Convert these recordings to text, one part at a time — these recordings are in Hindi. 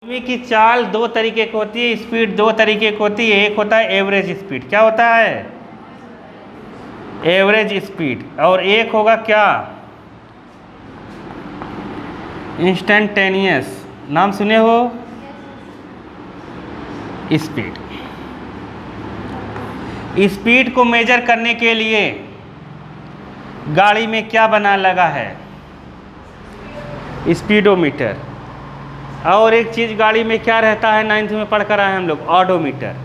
आदमी की चाल दो तरीके की होती है, स्पीड दो तरीके की होती है। एक होता है एवरेज स्पीड, क्या होता है एवरेज स्पीड, और एक होगा क्या इंस्टेंटेनियस। नाम सुने हो स्पीड। स्पीड को मेजर करने के लिए गाड़ी में क्या बना लगा है, स्पीडोमीटर। और एक चीज़ गाड़ी में क्या रहता है, 9th में पढ़ कर आए हम लोग, ऑडोमीटर।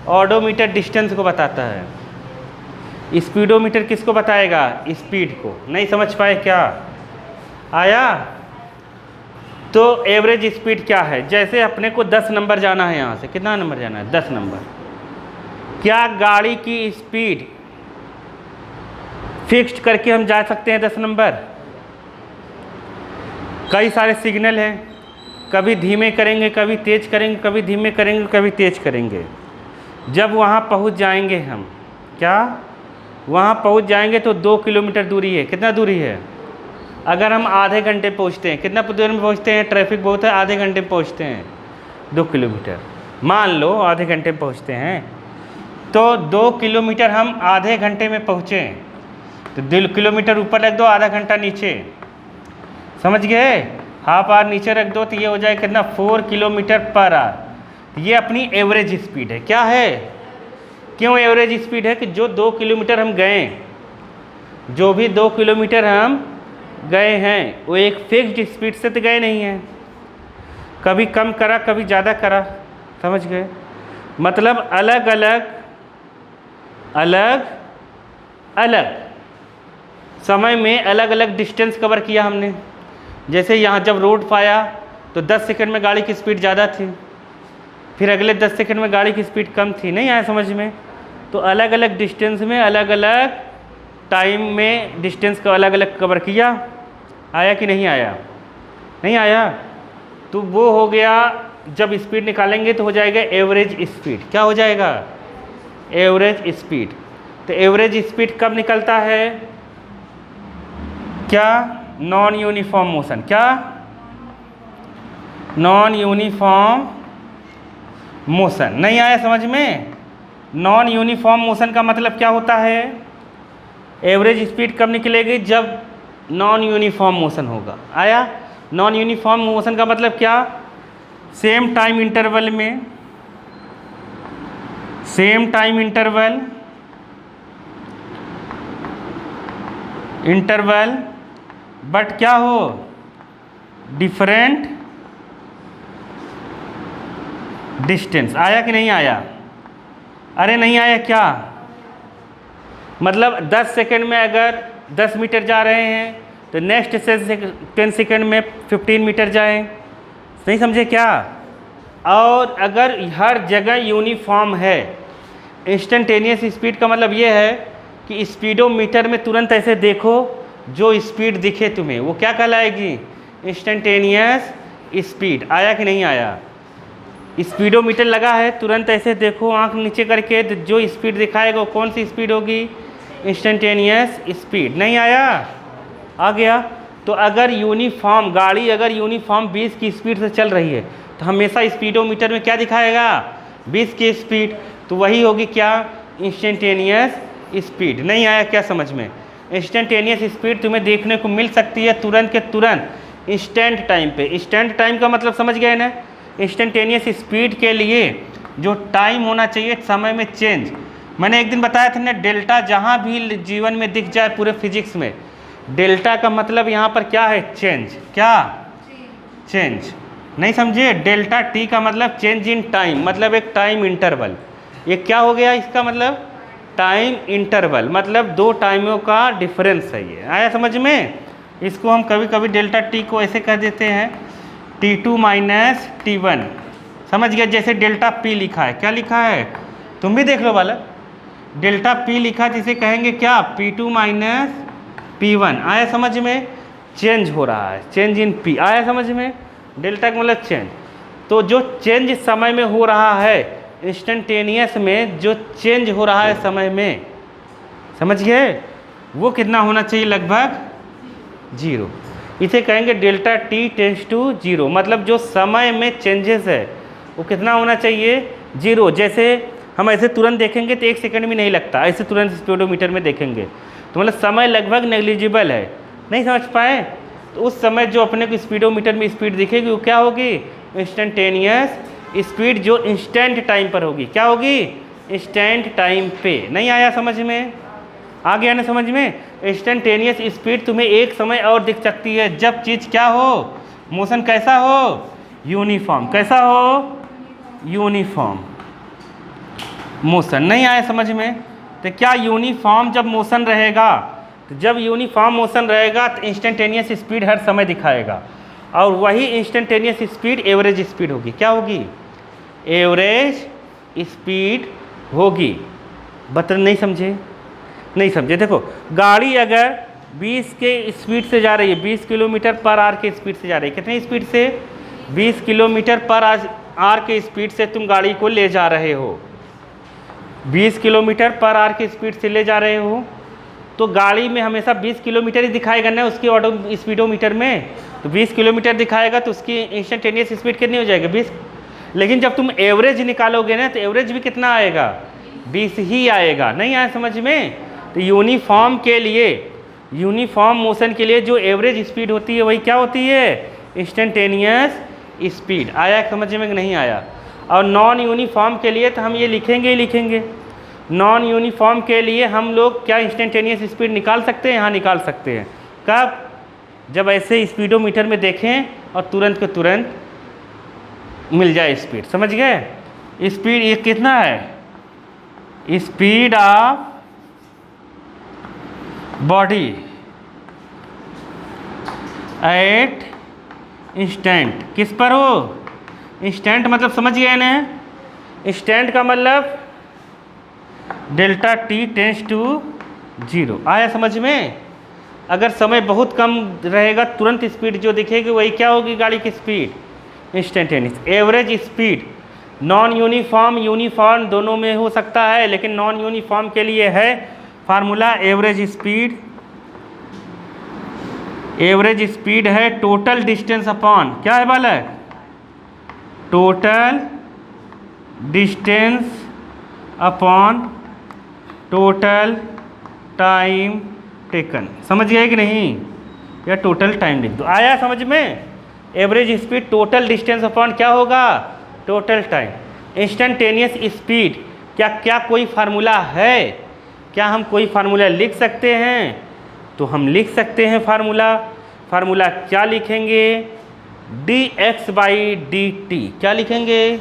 ऑडोमीटर डिस्टेंस को बताता है, स्पीडोमीटर किसको बताएगा, स्पीड को। नहीं समझ पाए क्या, आया। तो एवरेज स्पीड क्या है, जैसे अपने को 10 नंबर जाना है, यहाँ से कितना नंबर जाना है, 10 नंबर। क्या गाड़ी की स्पीड फिक्स्ड करके हम जा सकते हैं 10 नंबर? कई सारे सिग्नल हैं, कभी धीमे करेंगे, कभी तेज करेंगे, कभी धीमे करेंगे, कभी तेज करेंगे। जब वहाँ पहुँच जाएंगे हम, क्या वहाँ पहुँच जाएंगे तो 2 किलोमीटर दूरी है। कितना दूरी है? अगर हम आधे घंटे पहुँचते हैं, कितना देर में पहुँचते हैं, ट्रैफिक बहुत है, आधे घंटे में पहुँचते हैं 2 किलोमीटर। मान लो आधे घंटे में पहुँचते हैं, तो 2 किलोमीटर हम आधे घंटे में पहुँचे, तो 2 किलोमीटर ऊपर रख दो, आधा घंटा नीचे। समझ गए? हाफ आवर नीचे रख दो तो ये हो जाए कितना, 4 किलोमीटर पर आवर। ये अपनी एवरेज स्पीड है। क्या है, क्यों एवरेज स्पीड है? कि जो 2 किलोमीटर हम गए, जो भी 2 किलोमीटर हम गए हैं, वो एक फिक्स्ड स्पीड से तो गए नहीं हैं, कभी कम करा, कभी ज़्यादा करा। समझ गए? मतलब अलग अलग अलग अलग समय में अलग अलग डिस्टेंस कवर किया हमने। जैसे यहाँ जब रोड पाया तो 10 सेकंड में गाड़ी की स्पीड ज़्यादा थी, फिर अगले 10 सेकंड में गाड़ी की स्पीड कम थी। नहीं आया समझ में? तो अलग अलग डिस्टेंस में अलग अलग टाइम में डिस्टेंस को अलग अलग कवर किया। आया कि नहीं आया? नहीं आया। तो वो हो गया, जब स्पीड निकालेंगे तो हो जाएगा एवरेज स्पीड। क्या हो जाएगा? Average speed. तो एवरेज स्पीड कब निकलता है? क्या? Non uniform motion. क्या? Non uniform motion. नहीं आया समझ में? नॉन यूनिफॉर्म मोशन का मतलब क्या होता है? एवरेज स्पीड कब निकलेगी? जब नॉन यूनिफॉर्म मोशन होगा। आया? नॉन यूनिफॉर्म मोशन का मतलब क्या? सेम टाइम इंटरवल में, सेम टाइम इंटरवल बट क्या हो, डिफरेंट डिस्टेंस। आया कि नहीं आया? अरे नहीं आया क्या? मतलब 10 सेकंड में अगर 10 मीटर जा रहे हैं तो नेक्स्ट से 10 सेकंड में 15 मीटर जाएं। नहीं समझे क्या? और अगर हर जगह यूनिफॉर्म है, इंस्टेंटेनियस स्पीड का मतलब ये है कि स्पीडोमीटर में तुरंत ऐसे देखो, जो स्पीड दिखे तुम्हें वो क्या कहलाएगी? Instantaneous speed. आया कि नहीं आया? स्पीडोमीटर लगा है, तुरंत ऐसे देखो आंख नीचे करके, तो जो स्पीड दिखाएगा वो कौन सी स्पीड होगी? Instantaneous speed. नहीं आया? आ गया। तो अगर यूनिफॉर्म गाड़ी अगर यूनिफॉर्म 20 की स्पीड से चल रही है तो हमेशा स्पीडोमीटर में क्या दिखाएगा? 20 की स्पीड। तो वही होगी क्या? Instantaneous speed. नहीं आया क्या समझ में? इंस्टेंटेनियस स्पीड तुम्हें देखने को मिल सकती है तुरंत के तुरंत, इंस्टेंट टाइम पे। इंस्टेंट टाइम का मतलब समझ गए ना? इंस्टेंटेनियस स्पीड के लिए जो टाइम होना चाहिए, समय में चेंज। मैंने एक दिन बताया था ना, डेल्टा जहाँ भी जीवन में दिख जाए पूरे फिजिक्स में, डेल्टा का मतलब यहाँ पर क्या है? चेंज। क्या? चेंज। नहीं समझे? डेल्टा टी का मतलब चेंज इन टाइम, मतलब एक टाइम इंटरवल। ये क्या हो गया इसका मतलब? टाइम इंटरवल, मतलब 2 टाइमों का डिफरेंस है ये। आया समझ में? इसको हम कभी कभी डेल्टा टी को ऐसे कह देते हैं, T2 माइनस T1। समझ गया? जैसे डेल्टा पी लिखा है, क्या लिखा है? तुम भी देख लो वाला, डेल्टा पी लिखा है, जिसे कहेंगे क्या? P2 minus P1। आया समझ में? चेंज हो रहा है, चेंज इन पी। आया समझ में? डेल्टा का मतलब चेंज। तो जो चेंज समय में हो रहा है, इंस्टेंटेनियस में जो चेंज हो रहा है समय में, समझ गए? वो कितना होना चाहिए? लगभग 0। इसे कहेंगे delta t tends to zero, मतलब जो समय में चेंजेस है वो कितना होना चाहिए, जीरो। जैसे हम ऐसे तुरंत देखेंगे तो 1 सेकंड भी नहीं लगता, ऐसे तुरंत स्पीडोमीटर में देखेंगे तो मतलब समय लगभग नेग्लिजिबल है, नहीं समझ पाए। तो उस समय जो अपने को स्पीडोमीटर में स्पीड दिखेगी वो क्या होगी, इंस्टेंटेनियस स्पीड, जो इंस्टेंट टाइम पर होगी। क्या होगी, इंस्टेंट टाइम पे। नहीं आया समझ में, आ गया ना समझ में। इंस्टेंटेनियस स्पीड तुम्हें एक समय और दिख सकती है जब चीज़ क्या हो, मोशन कैसा हो, यूनिफॉर्म। कैसा हो, यूनिफॉर्म मोशन। नहीं आया समझ में। तो क्या यूनिफॉर्म जब मोशन रहेगा, तो जब यूनिफॉर्म मोशन रहेगा तो इंस्टेंटेनियस स्पीड हर समय दिखाएगा, और वही इंस्टेंटेनियस स्पीड एवरेज स्पीड होगी। क्या होगी, एवरेज स्पीड होगी। बता नहीं समझे, नहीं समझे। देखो गाड़ी अगर 20 के स्पीड से जा रही है, 20 किलोमीटर पर आवर के स्पीड से जा रही है, कितनी स्पीड से, 20 किलोमीटर पर आवर के स्पीड से तुम गाड़ी को ले जा रहे हो, 20 किलोमीटर पर आवर की स्पीड से ले जा रहे हो, तो गाड़ी में हमेशा 20 किलोमीटर ही दिखाएगा ना उसकी ऑटो स्पीडोमीटर में। तो 20 किलोमीटर दिखाएगा तो उसकी इंस्टेंटेनियस स्पीड कितनी हो जाएगी, 20। लेकिन जब तुम एवरेज निकालोगे ना तो एवरेज भी कितना आएगा, 20 ही आएगा। नहीं आया समझ में। तो यूनिफॉर्म के लिए, यूनिफॉर्म मोशन के लिए जो एवरेज स्पीड होती है वही क्या होती है, इंस्टेंटेनियस स्पीड। आया समझ में कि नहीं आया। और नॉन यूनिफॉर्म के लिए तो हम ये लिखेंगे ही लिखेंगे। नॉन यूनिफॉर्म के लिए हम लोग क्या इंस्टेंटेनियस स्पीड निकाल सकते हैं, हाँ निकाल सकते हैं। कब, जब ऐसे स्पीडोमीटर में देखें और तुरंत के तुरंत मिल जाए स्पीड। समझ गए। स्पीड ये कितना है, speed of body at instant, किस पर हो, इंस्टेंट मतलब समझ गए ना। इंस्टेंट का मतलब delta t tends to zero. आया समझ में। अगर समय बहुत कम रहेगा तुरंत स्पीड जो दिखेगी वही क्या होगी, गाड़ी की speed, instantaneous. Average speed non uniform uniform दोनों में हो सकता है, लेकिन नॉन यूनिफॉर्म के लिए है formula average speed. Average speed है टोटल डिस्टेंस अपॉन, क्या है बालक, total distance upon total time taken. समझ गए कि नहीं, या टोटल टाइम लिख दो। आया समझ में। Average speed total distance upon क्या होगा, टोटल टाइम। इंस्टेंटेनियस स्पीड क्या क्या कोई फार्मूला है, क्या हम कोई फार्मूला लिख सकते हैं, तो हम लिख सकते हैं फार्मूला। फार्मूला क्या लिखेंगे, dx बाई डी टी। क्या लिखेंगे,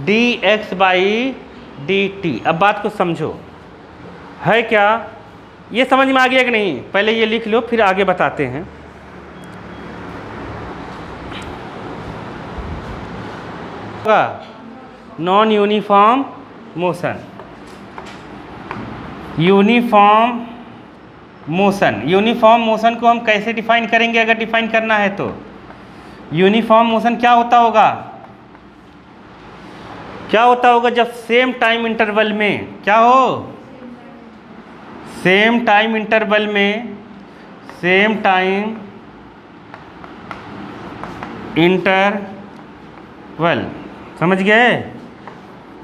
dx बाई डी टी। अब बात को समझो, है क्या, ये समझ में आ गया कि नहीं, पहले ये लिख लो फिर आगे बताते हैं। Non uniform motion, uniform motion. Uniform motion को हम कैसे डिफाइन करेंगे, अगर डिफाइन करना है तो यूनिफॉर्म मोशन क्या होता होगा, क्या होता होगा जब सेम टाइम इंटरवल में, क्या हो, सेम टाइम इंटरवल में, सेम टाइम इंटरवल, समझ गए,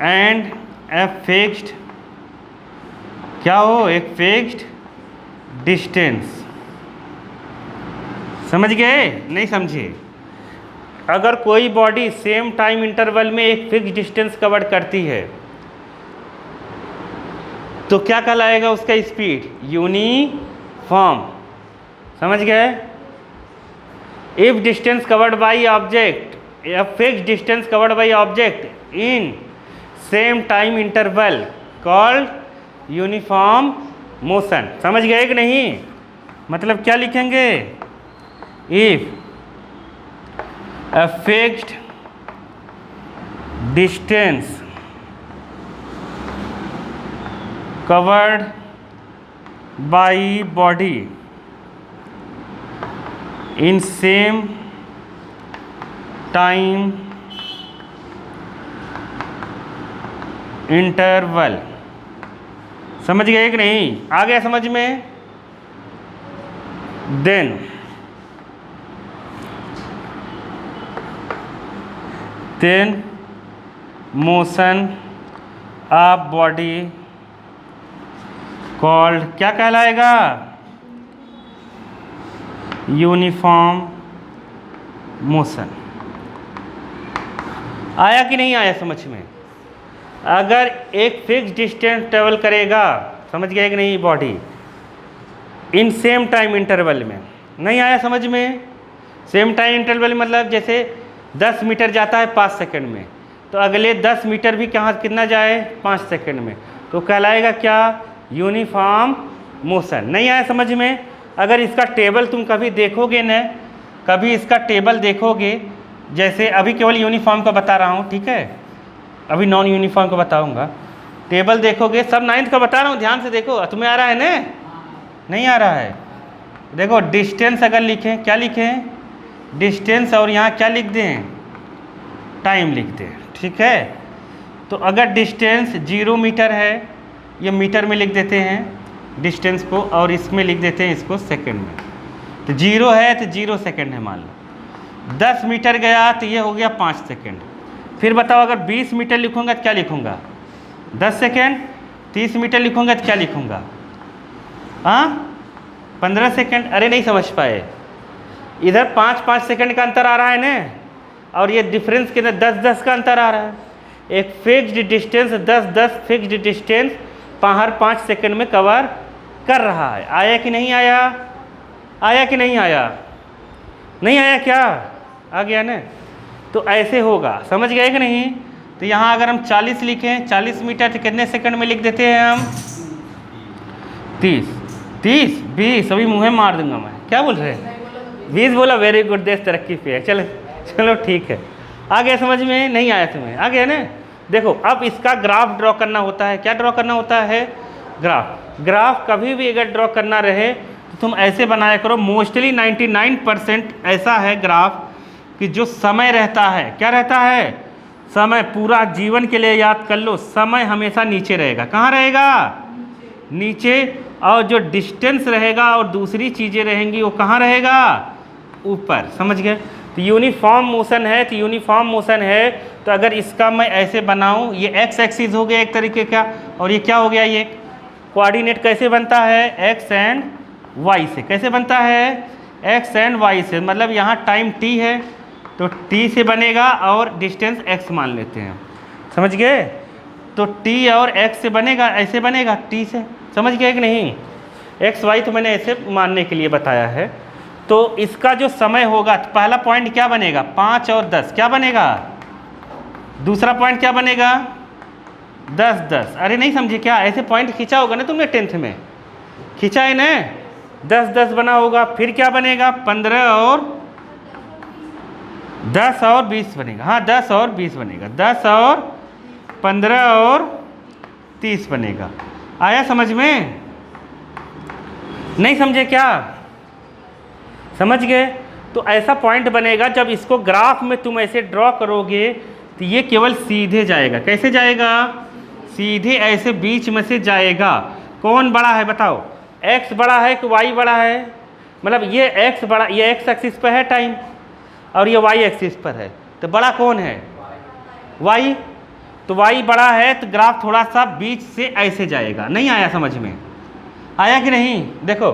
एंड ए फिक्स्ड, क्या हो, एक फिक्स्ड डिस्टेंस। समझ गए, नहीं समझे। अगर कोई बॉडी सेम टाइम इंटरवल में एक फिक्स डिस्टेंस कवर करती है तो क्या कहलाएगा उसका स्पीड, यूनिफॉर्म। समझ गए। If distance covered by object, या fix distance covered by object in same time interval called uniform motion. समझ गए कि नहीं। मतलब क्या लिखेंगे, if a fixed distance covered by body in same time interval। समझ गए कि नहीं, आ गया समझ में। Then then motion of body called क्या कहलाएगा? Uniform motion. आया कि नहीं आया समझ में? अगर एक फिक्स डिस्टेंस ट्रेवल करेगा, समझ गए कि नहीं, body in same time interval में, नहीं आया समझ में? सेम टाइम इंटरवल मतलब जैसे 10 मीटर जाता है 5 सेकंड में, तो अगले 10 मीटर भी कहाँ कितना जाए? 5 सेकंड में, तो कहलाएगा क्या? Uniform motion. नहीं आया समझ में? अगर इसका टेबल तुम कभी देखोगे न, कभी इसका टेबल देखोगे, जैसे अभी केवल यूनिफॉर्म का बता रहा हूँ, ठीक है, अभी नॉन यूनिफॉर्म का बताऊँगा। टेबल देखोगे, सब 9th का बता रहा हूँ, ध्यान से देखो। तुम्हें आ रहा है न? नहीं आ रहा है? देखो डिस्टेंस अगर लिखें, क्या लिखें? डिस्टेंस, और यहाँ क्या लिख दें? टाइम लिख दें, ठीक है। तो अगर डिस्टेंस 0 मीटर है, ये मीटर में लिख देते हैं डिस्टेंस को, और इसमें लिख देते हैं इसको सेकंड में। तो 0 है तो 0 सेकंड है मान लो। 10 मीटर गया तो ये हो गया 5 सेकंड। फिर बताओ अगर 20 मीटर लिखूंगा तो क्या लिखूंगा? 10 सेकंड। 30 मीटर लिखूंगा तो क्या लिखूंगा? हाँ 15 सेकंड। अरे नहीं समझ पाए, इधर 5-5 सेकंड का अंतर आ रहा है ना, और ये डिफरेंस कितना? 10-10 का अंतर आ रहा है। एक फिक्स्ड डिस्टेंस 10-10 फिक्स्ड डिस्टेंस हर 5 सेकंड में कवर कर रहा है। आया कि नहीं आया? आया कि नहीं आया? नहीं आया क्या? आ गया ना? तो ऐसे होगा, समझ गए कि नहीं? तो यहाँ अगर हम 40 लिखें, 40 मीटर तो कितने सेकंड में लिख देते हैं हम? 30, 20 अभी मुँह मार दूंगा मैं। क्या बोल रहे हैं? 20 बोला, वेरी गुड, देश तरक्की पे है। चलो ठीक है, आ गया समझ में? नहीं आया तुम्हें? आ गया ना? देखो अब इसका ग्राफ ड्रॉ करना होता है। क्या ड्रॉ करना होता है? ग्राफ कभी भी अगर ड्रॉ करना रहे तो तुम ऐसे बनाया करो। मोस्टली 99% ऐसा है ग्राफ कि जो समय रहता है, क्या रहता है? समय। पूरा जीवन के लिए याद कर लो, समय हमेशा नीचे रहेगा। कहाँ रहेगा? नीचे। और जो डिस्टेंस रहेगा और दूसरी चीज़ें रहेंगी वो कहाँ रहेगा? ऊपर। समझ गए? तो यूनिफॉर्म मोशन है, तो यूनिफॉर्म मोशन है तो अगर इसका मैं ऐसे बनाऊं, ये एक्स एक्सिस हो गया एक तरीके का, और ये क्या हो गया? ये कोऑर्डिनेट कैसे बनता है? एक्स एंड वाई से। कैसे बनता है? एक्स एंड वाई से। मतलब यहाँ टाइम टी है तो टी से बनेगा, और डिस्टेंस एक्स मान लेते हैं। समझ गए? तो टी और एक्स से बनेगा, ऐसे बनेगा टी से। समझ गए कि नहीं? एक्स वाई तो मैंने ऐसे मानने के लिए बताया है। तो इसका जो समय होगा, तो पहला पॉइंट क्या बनेगा? 5 और 10 क्या बनेगा? दूसरा पॉइंट क्या बनेगा? 10-10। अरे नहीं समझे क्या? ऐसे पॉइंट खींचा होगा ना तुमने 10th में, खींचा है ना? 10-10 बना होगा। फिर क्या बनेगा? 15 और 10 और 20 बनेगा। हाँ 10 और 20 बनेगा। 10 और 15 और 30 बनेगा। आया समझ में? नहीं समझे क्या? समझ गए? तो ऐसा पॉइंट बनेगा, जब इसको ग्राफ में तुम ऐसे ड्रॉ करोगे तो ये केवल सीधे जाएगा। कैसे जाएगा? सीधे ऐसे बीच में से जाएगा। कौन बड़ा है बताओ? एक्स बड़ा है कि वाई बड़ा है? मतलब ये एक्स बड़ा, ये एक्स एक्सिस पर है टाइम, और ये वाई एक्सिस पर है, तो बड़ा कौन है? वाई। तो वाई बड़ा है तो ग्राफ थोड़ा सा बीच से ऐसे जाएगा। नहीं आया समझ में? आया कि नहीं? देखो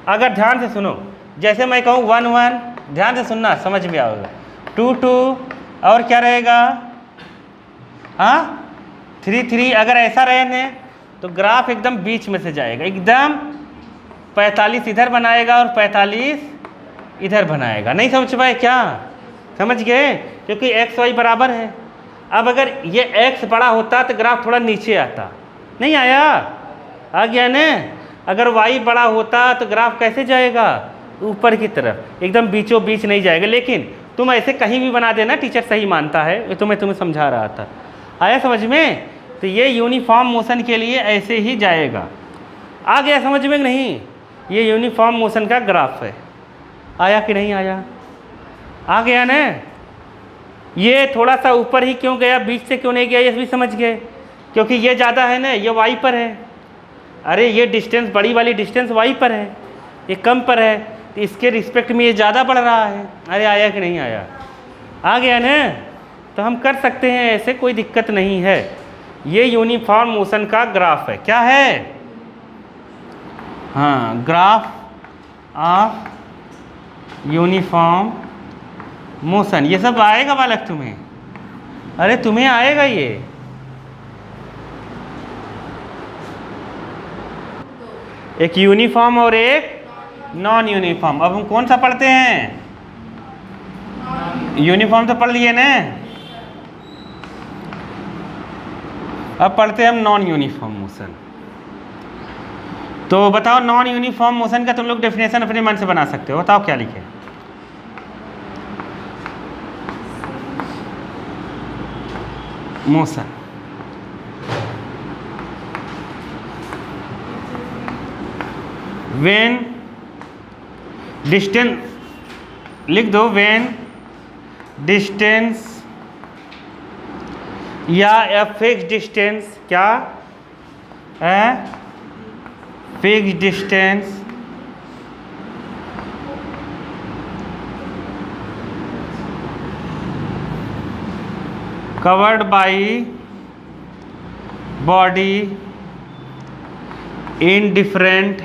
अगर ध्यान से सुनो, जैसे मैं कहूँ 1-1, ध्यान से सुनना, समझ में आओगे। 2-2, और क्या रहेगा? हाँ 3-3। अगर ऐसा रहे न तो ग्राफ एकदम बीच में से जाएगा, एकदम 45 इधर बनाएगा और 45 इधर बनाएगा। नहीं समझ पाए क्या? समझ गए? क्योंकि एक्स वाई बराबर है। अब अगर ये एक्स बड़ा होता तो ग्राफ थोड़ा नीचे आता। नहीं आया? आ गया न? अगर वाई बड़ा होता तो ग्राफ कैसे जाएगा? ऊपर की तरफ, एकदम बीचों बीच नहीं जाएगा। लेकिन तुम ऐसे कहीं भी बना देना, टीचर सही मानता है। ये तो मैं तुम्हें समझा रहा था। आया समझ में? तो ये यूनिफॉर्म मोशन के लिए ऐसे ही जाएगा। आ गया समझ में? नहीं, ये यूनिफॉर्म मोशन का ग्राफ है। आया कि नहीं आया? आ गया ना? ये थोड़ा सा ऊपर ही क्यों गया, बीच से क्यों नहीं गया, ये भी समझ गए। क्योंकि ये ज़्यादा है ना, ये वाई पर है। अरे ये डिस्टेंस, बड़ी वाली डिस्टेंस वाई पर है, ये कम पर है, तो इसके रिस्पेक्ट में ये ज़्यादा बढ़ रहा है। अरे आया कि नहीं आया? आ गया ना? तो हम कर सकते हैं ऐसे, कोई दिक्कत नहीं है। ये यूनिफॉर्म मोशन का ग्राफ है। क्या है? हाँ, ग्राफ ऑफ यूनिफॉर्म मोशन। ये सब आएगा बालक तुम्हें, अरे तुम्हें आएगा ये। एक यूनिफॉर्म और एक नॉन यूनिफॉर्म। अब हम कौन सा पढ़ते हैं? यूनिफॉर्म तो पढ़ लिए ना, अब पढ़ते हैं हम नॉन यूनिफॉर्म मोशन। तो बताओ, नॉन यूनिफॉर्म मोशन का तुम लोग डेफिनेशन अपने मन से बना सकते हो। बताओ क्या लिखे? मोशन व्हेन डिस्टेंस, लिख दो, व्हेन डिस्टेंस या ए फिक्स डिस्टेंस, क्या है? Fix distance covered by body in different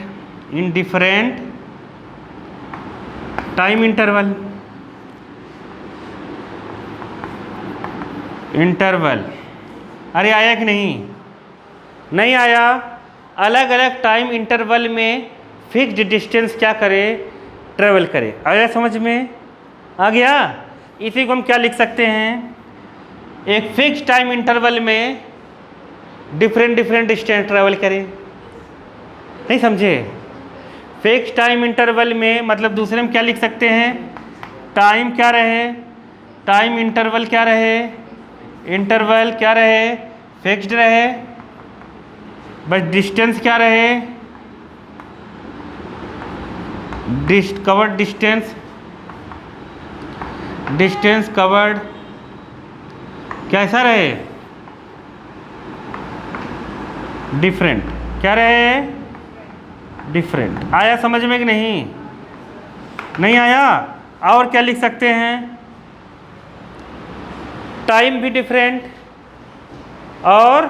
time interval। अरे आया कि नहीं? नहीं आया। अलग अलग टाइम इंटरवल में फिक्स्ड डिस्टेंस क्या करे? ट्रेवल करे। आया समझ में? आ गया। इसी को हम क्या लिख सकते हैं? एक फिक्स टाइम इंटरवल में डिफरेंट डिस्टेंस ट्रेवल करे। नहीं समझे? फिक्स टाइम इंटरवल में मतलब दूसरे में क्या लिख सकते हैं? टाइम क्या रहे? टाइम इंटरवल क्या रहे? इंटरवल क्या रहे? फिक्स्ड रहे। बस डिस्टेंस क्या रहे? कवर्ड डिस्टेंस कवर्ड कैसा रहे? डिफरेंट। क्या रहे? डिफरेंट। आया समझ में कि नहीं? नहीं आया। और क्या लिख सकते हैं? टाइम भी डिफरेंट और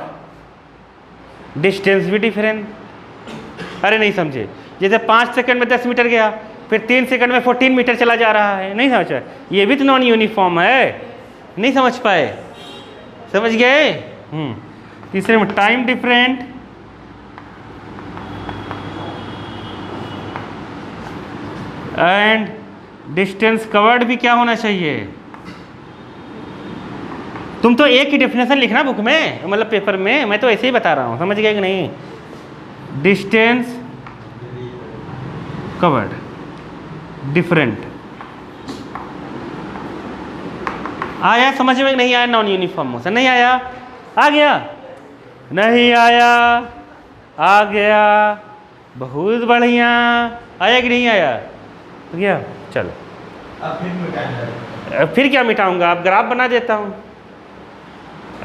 डिस्टेंस भी डिफरेंट। अरे नहीं समझे? जैसे 5 सेकंड में 10 मीटर गया, फिर 3 सेकंड में 14 मीटर चला जा रहा है। नहीं समझ? ये भी तो नॉन यूनिफॉर्म है। नहीं समझ पाए? समझ गए? तीसरे में time different and distance covered भी क्या होना चाहिए? तुम तो एक ही डेफिनेशन लिखना बुक में, मतलब पेपर में। मैं तो ऐसे ही बता रहा हूँ, समझ गए कि नहीं? Distance covered different. आया समझ में? नहीं आया? Non uniform motion. नहीं आया? आ गया? नहीं आया? आ गया। बहुत बढ़िया। आया कि नहीं आया? आ गया। चलो फिर क्या मिटाऊंगा? अब ग्राफ बना देता हूँ।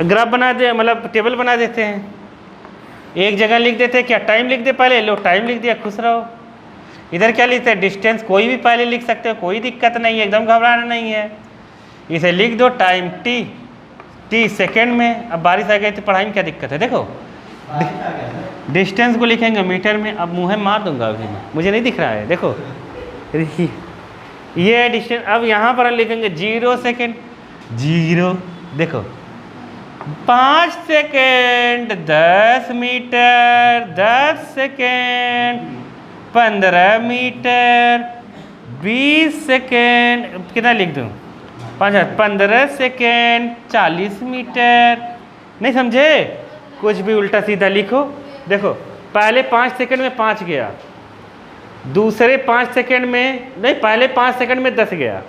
ग्राफ बना दे, मतलब टेबल बना देते हैं। एक जगह लिख देते हैं, क्या टाइम लिख दे पहले, लो टाइम लिख दिया, खुश रहो। इधर क्या लिखते हैं? डिस्टेंस। कोई भी पहले लिख सकते हो, कोई दिक्कत नहीं है, एकदम घबराना नहीं है। इसे लिख दो टाइम टी सेकेंड में। अब बारिश आ गई तो पढ़ाई में क्या दिक्कत है? देखो डिस्टेंस को लिखेंगे मीटर में। अब मुँह मार दूंगा अभी मैं, मुझे नहीं दिख रहा है। देखो ये डिस्टेंस। अब यहाँ पर लिखेंगे 0 सेकेंड 0। देखो 5 second 10 metre, 10 second 15 metre, 20 second कितना लिख दूँ? 15 सेकेंड 40 मीटर। नहीं समझे? कुछ भी उल्टा सीधा लिखो। देखो पहले 5 सेकेंड में 5 गया, दूसरे 5 सेकेंड में नहीं, पहले 5 सेकेंड में 10 गया,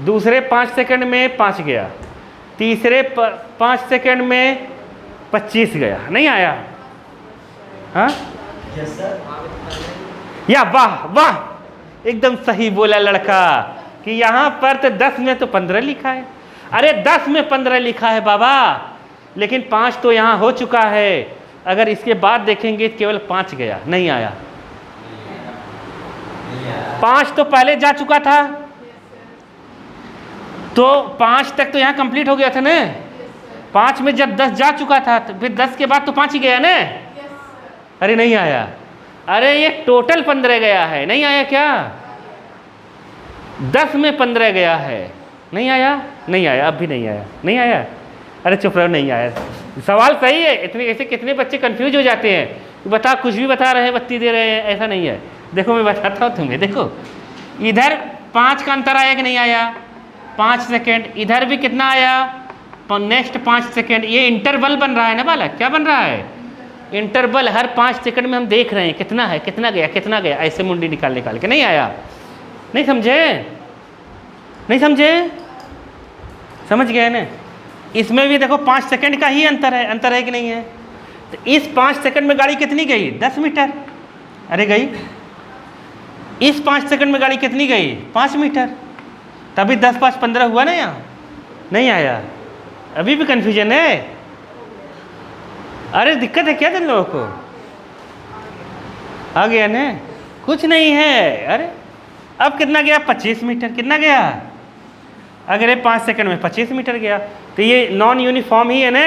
दूसरे 5 सेकेंड में 5 गया, तीसरे 5 सेकेंड में 25 गया। नहीं आया? हाँ यस सर। या वाह वाह, एकदम सही बोला लड़का कि यहाँ पर तो 10 में तो 15 लिखा है। अरे 10 में 15 लिखा है बाबा, लेकिन 5 तो यहाँ हो चुका है। अगर इसके बाद देखेंगे केवल 5 गया। नहीं आया? 5 तो पहले जा चुका था। तो 5 तक तो यहाँ कंप्लीट हो गया था ना। 5 में जब 10 जा चुका था तो फिर 10 के बाद तो 5 ही गया ना। अरे नहीं आया। अरे ये टोटल 15 गया है, नहीं आया क्या? 10 में 15 गया है, नहीं आया? नहीं आया, अब भी नहीं आया, नहीं आया। अरे चुप रहो, नहीं आया। सवाल सही है, इतने ऐसे कितने बच्चे कंफ्यूज हो जाते हैं, बता कुछ भी बता रहे हैं, बत्ती दे रहे हैं, ऐसा नहीं है। देखो मैं बताता हूँ तुम्हें, देखो इधर 5 का अंतर आया कि नहीं आया? 5 सेकेंड। इधर भी कितना आया? Next 5 second. ये इंटरवल बन रहा है ना बालक, क्या बन रहा है? इंटरवल। हर 5 सेकंड में हम देख रहे हैं कितना है, कितना गया, कितना गया, ऐसे मुंडी निकाल निकाल के। नहीं आया? नहीं समझे? नहीं समझे? समझ गए ना? इसमें भी देखो 5 सेकंड का ही अंतर है, अंतर है कि नहीं है? तो इस 5 सेकंड में गाड़ी कितनी गई? 10 मीटर। अरे गई। इस 5 सेकंड में गाड़ी कितनी गई? 5 मीटर। तभी 10 5 15 हुआ ना यहाँ। नहीं आया? अभी भी कंफ्यूजन है? अरे दिक्कत है क्या तुम लोगों को? आ गया ना? कुछ नहीं है। अरे अब कितना गया? 25 मीटर। कितना गया? अगर ये 5 सेकंड में 25 मीटर गया तो ये नॉन यूनिफॉर्म ही है ना।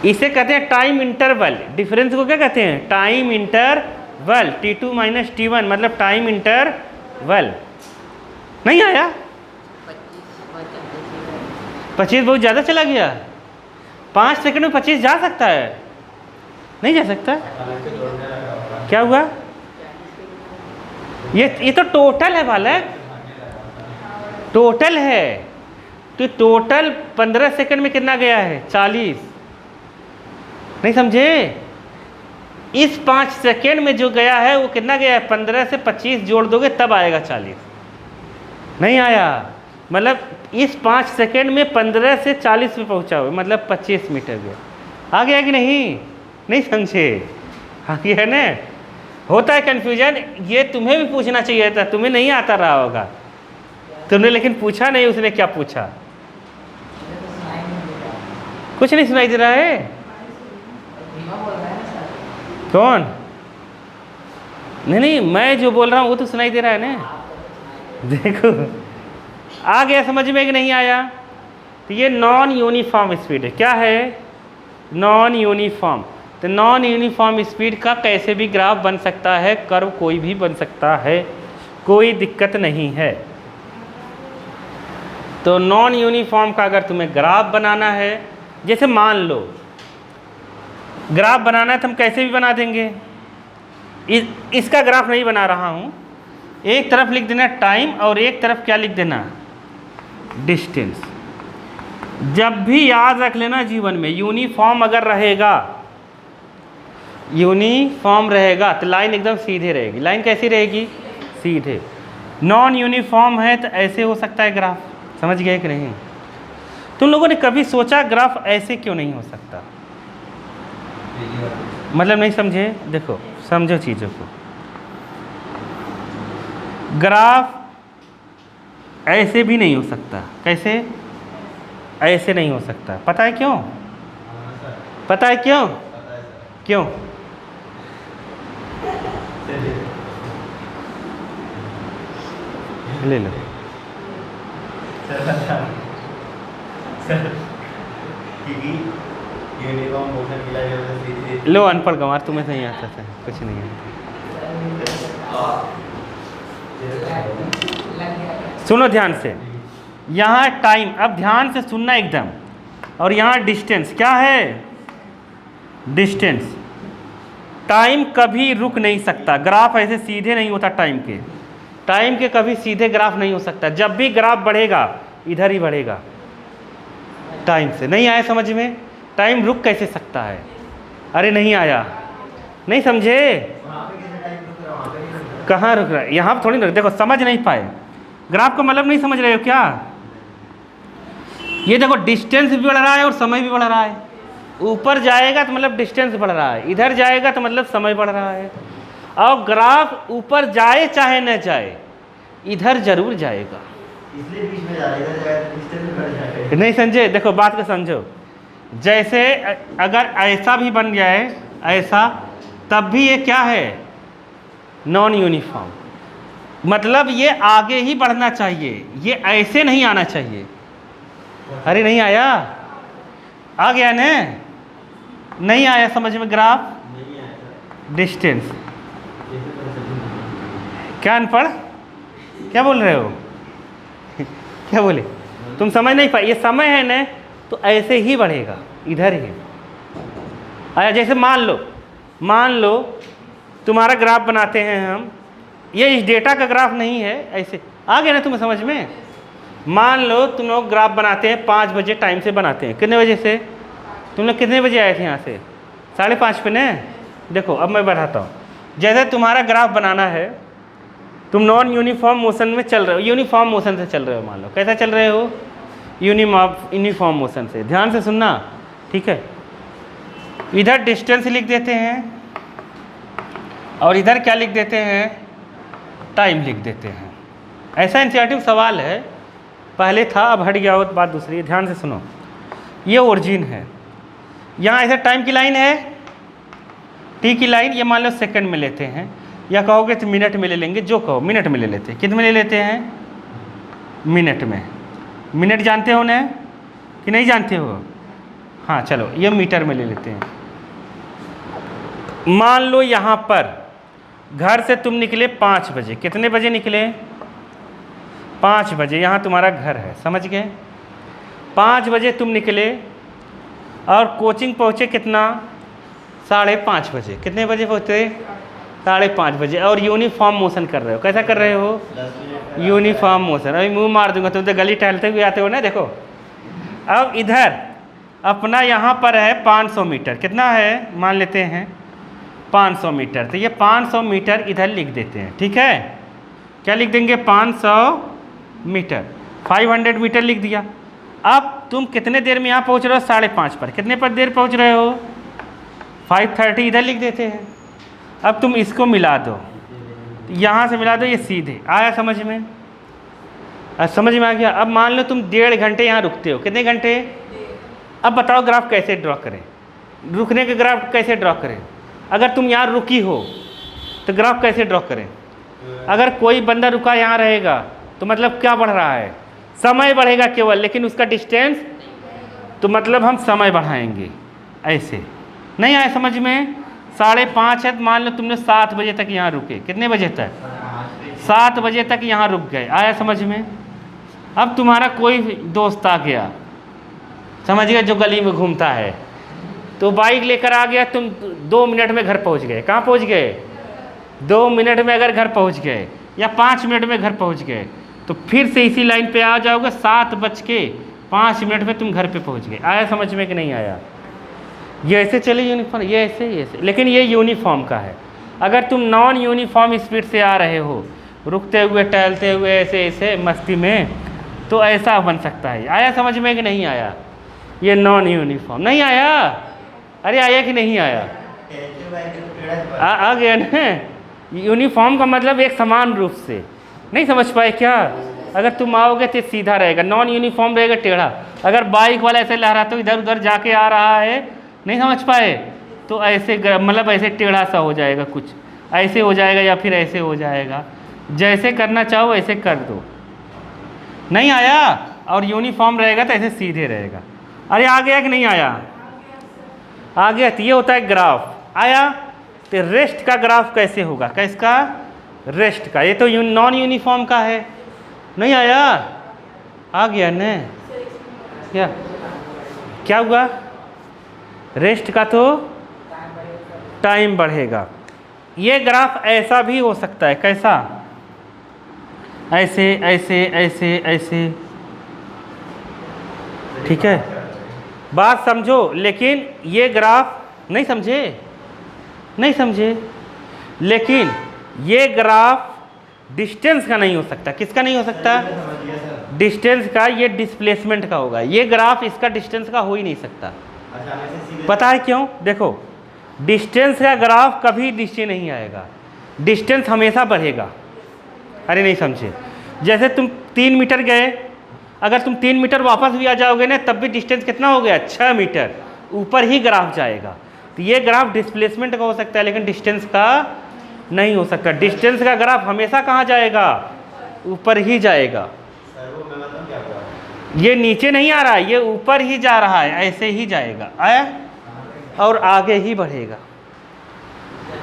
इसे कहते हैं टाइम इंटरवल। डिफरेंस को क्या कहते हैं? Time interval. T2 minus T1 मतलब टाइम इंटरवल। नहीं आया? 25 बहुत ज़्यादा चला गया। 5 सेकंड में 25 जा सकता है? नहीं जा सकता। क्या हुआ? ये तो टोटल है बालक, टोटल है। तो टोटल 15 सेकंड में कितना गया है? 40। नहीं समझे? इस 5 सेकंड में जो गया है वो कितना गया है? 15 से 25 जोड़ दोगे तब आएगा 40। नहीं आया? मतलब इस 5 सेकंड में 15 से 40 में पहुंचा हो, मतलब 25 मीटर गया। आ गया कि नहीं? नहीं समझे? आ गया ना? होता है कन्फ्यूजन। ये तुम्हें भी पूछना चाहिए था, तुम्हें नहीं आता रहा होगा, तुमने लेकिन पूछा नहीं। उसने क्या पूछा? कुछ नहीं सुनाई दे रहा है? कौन? नहीं नहीं, मैं जो बोल रहा हूँ वो तो सुनाई दे रहा है ना। देखो आ गया समझ में कि नहीं आया? तो ये नॉन यूनिफॉर्म स्पीड है। क्या है? Non uniform. तो नॉन यूनिफॉर्म स्पीड का कैसे भी ग्राफ बन सकता है, कर्व कोई भी बन सकता है, कोई दिक्कत नहीं है। तो नॉन यूनिफॉर्म का अगर तुम्हें ग्राफ बनाना है, जैसे मान लो ग्राफ बनाना है तो हम कैसे भी बना देंगे। इसका ग्राफ नहीं बना रहा हूँ। एक तरफ लिख देना टाइम और एक तरफ क्या लिख देना? डिस्टेंस। जब भी याद रख लेना जीवन में, यूनिफॉर्म अगर रहेगा, यूनिफॉर्म रहेगा तो लाइन एकदम सीधे रहेगी। लाइन कैसी रहेगी? सीधे। नॉन यूनिफॉर्म है तो ऐसे हो सकता है ग्राफ। समझ गए कि नहीं? तुम लोगों ने कभी सोचा ग्राफ ऐसे क्यों नहीं हो सकता? मतलब नहीं समझे? देखो समझो चीज़ों को। ग्राफ ऐसे भी नहीं हो सकता। कैसे? ऐसे नहीं हो सकता। पता है क्यों? पता है क्यों? क्यों? ले लो। लो अनपढ़ गंवार, तुम्हें नहीं आता था, कुछ नहीं आता। सुनो ध्यान से। यहाँ टाइम, अब ध्यान से सुनना एकदम। और यहाँ डिस्टेंस क्या है? डिस्टेंस। टाइम कभी रुक नहीं सकता। ग्राफ ऐसे सीधे नहीं होता टाइम के। टाइम के कभी सीधे ग्राफ नहीं हो सकता। जब भी ग्राफ बढ़ेगा इधर ही बढ़ेगा टाइम से। नहीं आया समझ में? टाइम रुक कैसे सकता है? अरे नहीं आया? नहीं समझे? कहाँ रुक रहा है? यहाँ पर थोड़ी रुक। देखो समझ नहीं पाए। ग्राफ का मतलब नहीं समझ रहे हो क्या? ये देखो डिस्टेंस भी बढ़ रहा है और समय भी बढ़ रहा है। ऊपर जाएगा तो मतलब डिस्टेंस बढ़ रहा है, इधर जाएगा तो मतलब समय बढ़ रहा है। और ग्राफ ऊपर जाए चाहे न जाए इधर जरूर जाएगा। इसलिए बीच में जा रहा है, इधर जाएगा तो डिस्टेंस बढ़ जाएगा। नहीं समझे? देखो बात को समझो। जैसे अगर ऐसा भी बन जाए, ऐसा, तब भी ये क्या है? Non uniform. मतलब ये आगे ही बढ़ना चाहिए, ये ऐसे नहीं आना चाहिए। अरे नहीं आया, आ गया ना? नहीं आया समझ में ग्राफ? नहीं आया सर। डिस्टेंस। जैसे पता चली। क्या अनपढ़, क्या बोल रहे हो? क्या बोले? तुम समझ नहीं पाए, ये समय है ना, तो ऐसे ही बढ़ेगा, इधर ही। आया, जैसे मान लो तुम्हारा ग्राफ बनाते हैं हम, ये इस डेटा का ग्राफ नहीं है, ऐसे आ गया ना तुम्हें समझ में? मान लो तुम लोग ग्राफ बनाते हैं 5 बजे टाइम से बनाते हैं, कितने बजे से? तुम लोग कितने बजे आए थे यहाँ से? 5:30 पे ना? देखो अब मैं बढ़ाता हूँ। जैसे तुम्हारा ग्राफ बनाना है, तुम नॉन यूनिफॉर्म मोशन में चल रहे हो, यूनिफॉर्म मोशन से चल रहे हो, मान लो कैसा चल रहे हो? यूनिफॉर्म मोशन से। ध्यान से सुनना, ठीक है? इधर डिस्टेंस लिख देते हैं और इधर क्या लिख देते हैं? टाइम लिख देते हैं। ऐसा इंसिडेंटिव सवाल है, पहले था अब हट गया, वो बात दूसरी है। ध्यान से सुनो, ये ओरिजिन है, यहाँ ऐसे टाइम की लाइन है, टी की लाइन, ये मान लो सेकंड में लेते हैं, या कहोगे तो मिनट में ले लेंगे, जो कहो, मिनट में ले लेते हैं। कितने में ले लेते हैं? मिनट में। मिनट जानते हो ना कि नहीं जानते हो? हाँ चलो, ये मीटर में ले लेते हैं। मान लो यहाँ पर घर से तुम निकले 5 बजे, कितने बजे निकले? 5 बजे, यहाँ तुम्हारा घर है, समझ गए? 5 बजे तुम निकले और कोचिंग पहुँचे कितना? 5:30 बजे। कितने बजे पहुँचे? 5:30 बजे। और यूनिफॉर्म मोशन कर रहे हो, कैसा कर रहे हो? 10 मिनट। Uniform motion. अभी मुंह मार दूंगा, तुम तो गली टहलते हुए आते हो ना, देखो। अब इधर अपना यहाँ पर है 500 मीटर, कितना है? मान लेते हैं 500 मीटर, तो ये 500 मीटर इधर लिख देते हैं, ठीक है? क्या लिख देंगे? 500 मीटर। 500 मीटर लिख दिया। अब तुम कितने देर में यहाँ पहुँच रहे हो? 5:30 पर। कितने पर देर पहुँच रहे हो? 5:30 इधर लिख देते हैं। अब तुम इसको मिला दो, यहाँ से मिला दो, ये सीधे आया समझ में? समझ में आ गया? अब मान लो तुम 1.5 घंटे यहाँ रुकते हो, कितने घंटे? अब बताओ ग्राफ कैसे ड्रॉ करें? रुकने के ग्राफ कैसे ड्रॉ करें? अगर तुम यहाँ रुकी हो तो ग्राफ कैसे ड्रॉ करें? अगर कोई बंदा रुका यहाँ रहेगा तो मतलब क्या बढ़ रहा है? समय बढ़ेगा केवल, लेकिन उसका डिस्टेंस, तो मतलब हम समय बढ़ाएंगे ऐसे। नहीं आया समझ में? 5:30 है, मान लो तुमने 7 बजे तक यहाँ रुके, कितने बजे तक? 7 बजे तक यहाँ रुक गए, आया समझ में? अब तुम्हारा कोई दोस्त आ गया, समझ गए, जो गली में घूमता है, तो बाइक लेकर आ गया, तुम 2 मिनट में घर पहुँच गए। कहाँ पहुँच गए? 2 मिनट में अगर घर पहुँच गए, या 5 मिनट में घर पहुँच गए, तो फिर से इसी लाइन पे आ जाओगे, 7:05 में तुम घर पे पहुँच गए। आया समझ में कि नहीं आया? ये ऐसे चले यूनिफॉर्म, ये ऐसे, लेकिन ये यूनिफॉर्म का है। अगर तुम नॉन यूनिफॉर्म स्पीड से आ रहे हो, रुकते हुए, टहलते हुए, ऐसे मस्ती में, तो ऐसा बन सकता है। आया समझ में कि नहीं आया? ये नॉन यूनिफॉर्म। नहीं आया? अरे आया कि नहीं आया? आ गया ना? यूनिफॉर्म का मतलब एक समान रूप से। नहीं समझ पाए क्या? अगर तुम आओगे तो सीधा रहेगा, नॉन यूनिफॉर्म रहेगा टेढ़ा। अगर बाइक वाला ऐसे लहराते हो, इधर उधर जाके आ रहा है, नहीं समझ पाए, तो ऐसे मतलब ऐसे टेढ़ा सा हो जाएगा, कुछ ऐसे हो जाएगा या फिर ऐसे हो जाएगा। जैसे करना चाहो ऐसे कर दो। नहीं आया? और यूनिफॉर्म रहेगा तो ऐसे सीधे रहेगा। अरे आ गया कि नहीं आया? आ गया। तो ये होता है ग्राफ। आया? तो रेस्ट का ग्राफ कैसे होगा? किसका? रेस्ट का। ये तो नॉन यूनिफॉर्म का है। नहीं आया? आ गया न? क्या क्या हुआ? रेस्ट का तो टाइम बढ़ेगा। ये ग्राफ ऐसा भी हो सकता है, कैसा? ऐसे ऐसे ऐसे ऐसे, ठीक है? बात समझो। लेकिन ये ग्राफ नहीं समझे, नहीं समझे, लेकिन ये ग्राफ डिस्टेंस का नहीं हो सकता। किसका नहीं हो सकता? डिस्टेंस का। ये डिस्प्लेसमेंट का होगा। ये ग्राफ इसका डिस्टेंस का हो ही नहीं सकता। पता है क्यों? देखो, डिस्टेंस का ग्राफ कभी नीचे नहीं आएगा, डिस्टेंस हमेशा बढ़ेगा। अरे नहीं समझे? जैसे तुम 3 मीटर गए, अगर तुम 3 मीटर वापस भी आ जाओगे ना, तब भी डिस्टेंस कितना हो गया? 6 मीटर। ऊपर ही ग्राफ जाएगा। तो ये ग्राफ डिस्प्लेसमेंट का हो सकता है, लेकिन डिस्टेंस का नहीं हो सकता। डिस्टेंस का ग्राफ हमेशा कहाँ जाएगा? ऊपर ही जाएगा। सर वो मैं बताऊँ क्या हुआ? ये नीचे नहीं आ रहा है, ये ऊपर ही जा रहा है, ऐसे ही जाएगा, आया और आगे ही बढ़ेगा।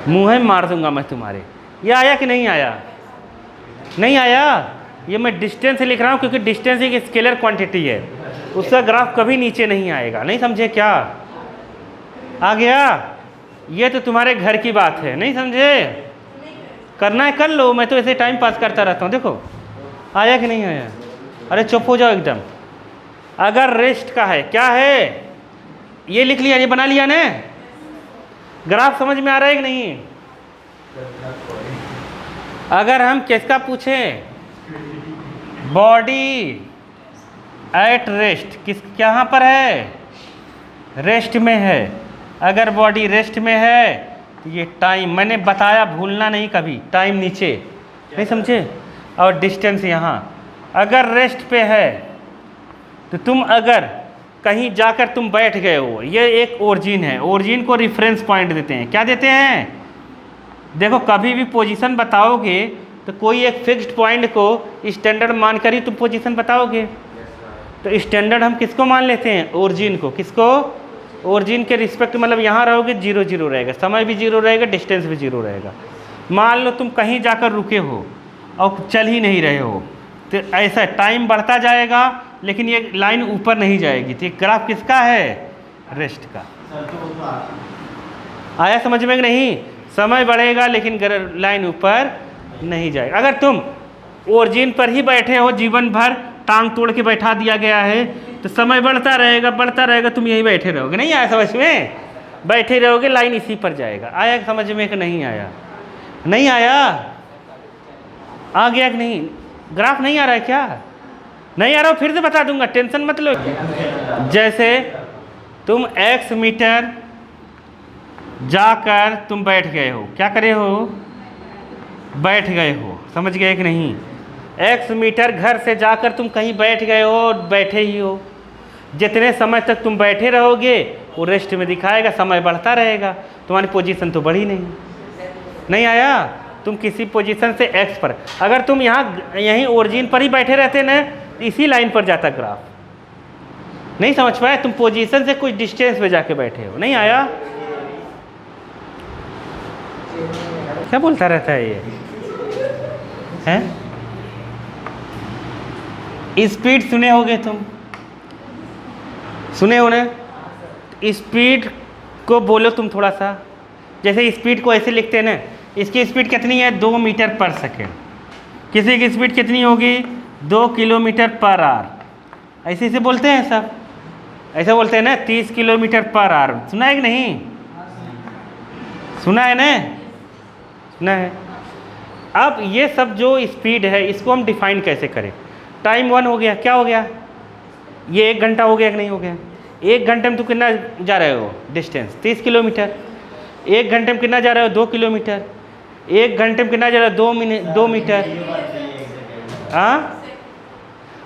मुँह में मार दूंगा मैं तुम्हारे। ये आया कि नहीं आया? नहीं आया। ये मैं डिस्टेंस लिख रहा हूँ क्योंकि डिस्टेंस एक स्केलर क्वांटिटी है, उसका ग्राफ कभी नीचे नहीं आएगा। नहीं समझे क्या? आ गया? ये तो तुम्हारे घर की बात है, नहीं समझे? करना है कर लो, मैं तो ऐसे टाइम पास करता रहता हूँ। देखो आया कि नहीं आया? अरे चुप हो जाओ एकदम। अगर रेस्ट का है, क्या है? ये लिख लिया, ये बना लिया ना? ग्राफ समझ में आ रहा है कि नहीं? अगर हम किसका पूछें, बॉडी एट रेस्ट, किस कहाँ पर है? रेस्ट में है। अगर बॉडी रेस्ट में है तो ये टाइम, मैंने बताया भूलना नहीं कभी, टाइम नीचे, नहीं समझे? और डिस्टेंस यहाँ। अगर रेस्ट पे है तो तुम अगर कहीं जाकर तुम बैठ गए हो, ये एक ओरिजिन है, ओरिजिन को रेफरेंस पॉइंट देते हैं। क्या देते हैं? देखो कभी भी पोजीशन बताओगे तो कोई एक फिक्स्ड पॉइंट को स्टैंडर्ड मानकर ही तुम पोजीशन बताओगे। तो स्टैंडर्ड हम किसको मान लेते हैं? ओरिजिन को। किसको? ओरिजिन के रिस्पेक्ट, मतलब यहाँ रहोगे 0 0 रहेगा, समय भी 0 रहेगा, डिस्टेंस भी 0 रहेगा। मान लो तुम कहीं जाकर रुके हो और चल ही नहीं रहे हो, तो ऐसा टाइम बढ़ता जाएगा लेकिन ये लाइन ऊपर नहीं जाएगी। तो ये ग्राफ किसका है? रेस्ट का। सर तो वो तो आया समझ में कि नहीं? समय बढ़ेगा लेकिन लाइन ऊपर नहीं जाएगा। अगर तुम ओरिजिन पर ही बैठे हो जीवन भर, टांग तोड़ के बैठा दिया गया है, तो समय बढ़ता रहेगा, तुम यहीं बैठे रहोगे। नहीं आया समझ में? बैठे रहोगे, लाइन इसी पर जाएगा। आया समझ में कि नहीं आया? नहीं आया? आ गया कि नहीं? ग्राफ नहीं आ रहा है क्या? नहीं आ रहा हो फिर से बता दूंगा, टेंशन मत लो। जैसे तुम x मीटर जाकर तुम बैठ गए हो, क्या करे हो? बैठ गए हो, समझ गए कि नहीं? x मीटर घर से जाकर तुम कहीं बैठ गए हो और बैठे ही हो। जितने समय तक तुम बैठे रहोगे वो रेस्ट में दिखाएगा, समय बढ़ता रहेगा, तुम्हारी पोजीशन तो बढ़ी नहीं। नहीं आया? तुम किसी पोजीशन से x पर, अगर तुम यहीं ओरिजिन पर ही बैठे रहते ना, इसी लाइन पर जाता ग्राफ। नहीं समझ पाए? तुम पोजीशन से कुछ डिस्टेंस पे जाके बैठे हो। नहीं आया? क्या बोलता रहता है ये? हैं? स्पीड सुने होगे तुम, सुने हो ना? स्पीड को बोलो तुम थोड़ा सा। जैसे स्पीड को ऐसे लिखते हैं ना, इसकी स्पीड कितनी है? 2 मीटर पर सेकेंड। किसी की स्पीड कितनी होगी? 2 किलोमीटर पर आवर। ऐसे ऐसे बोलते हैं सब, ऐसे बोलते हैं ना, 30 किलोमीटर पर आवर। सुना है कि नहीं? सुना है ना? सुना है। अब ये सब जो स्पीड है इसको हम डिफाइन कैसे करें? टाइम 1 हो गया, क्या हो गया? ये 1 घंटा हो गया कि नहीं हो गया? 1 घंटे में तुम कितना जा रहे हो? Distance 30 kilometre. 1 घंटे में कितना जा रहे हो? 2 किलोमीटर। 1 घंटे में कितना जा रहा है? 2 मीटर।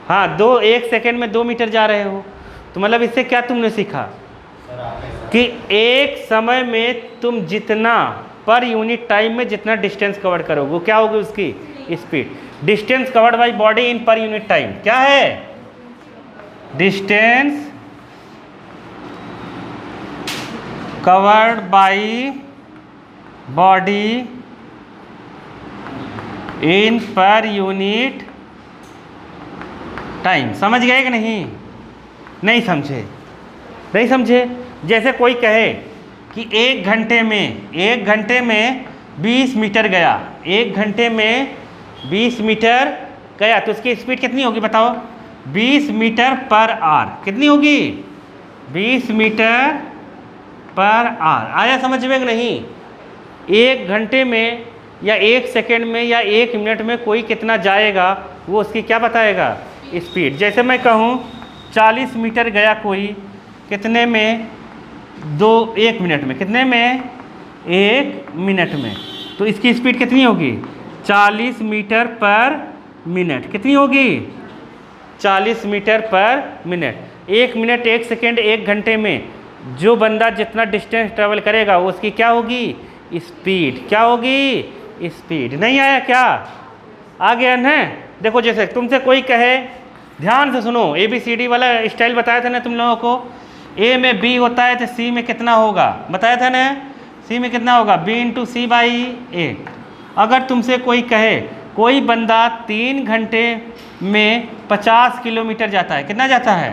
हाँ 1 सेकेंड में 2 मीटर जा रहे हो। तो मतलब इससे क्या तुमने सीखा? कि एक समय में तुम जितना पर यूनिट टाइम में जितना डिस्टेंस कवर करोगे वो क्या होगी? उसकी speed. Distance covered by body in per unit time क्या है? Distance covered by body in per unit time. समझ गए कि नहीं? नहीं समझे? नहीं समझे? जैसे कोई कहे कि 1 घंटे में 20 मीटर गया, 1 घंटे में 20 मीटर गया, तो उसकी स्पीड कितनी होगी बताओ? 20 मीटर पर आवर। कितनी होगी? 20 मीटर पर आवर। आया समझ में कि नहीं? 1 घंटे में या 1 सेकेंड में या 1 मिनट में कोई कितना जाएगा वो उसकी क्या बताएगा? स्पीड। जैसे मैं कहूँ 40 मीटर गया कोई, कितने में? 1 मिनट में। कितने में? 1 मिनट में। तो इसकी स्पीड कितनी होगी? 40 मीटर पर मिनट। कितनी होगी? 40 मीटर पर मिनट। 1 मिनट, 1 सेकेंड, 1 घंटे में जो बंदा जितना डिस्टेंस ट्रेवल करेगा वो उसकी क्या होगी? स्पीड। क्या होगी? स्पीड। नहीं आया क्या? आ गया ना? देखो जैसे तुमसे कोई कहे, ध्यान से सुनो, ABCD वाला स्टाइल बताया था ना तुम लोगों को। A में B होता है तो C में कितना होगा बताया था ना? C में कितना होगा? B into C by A। अगर तुमसे कोई कहे कोई बंदा 3 घंटे में 50 किलोमीटर जाता है, कितना जाता है?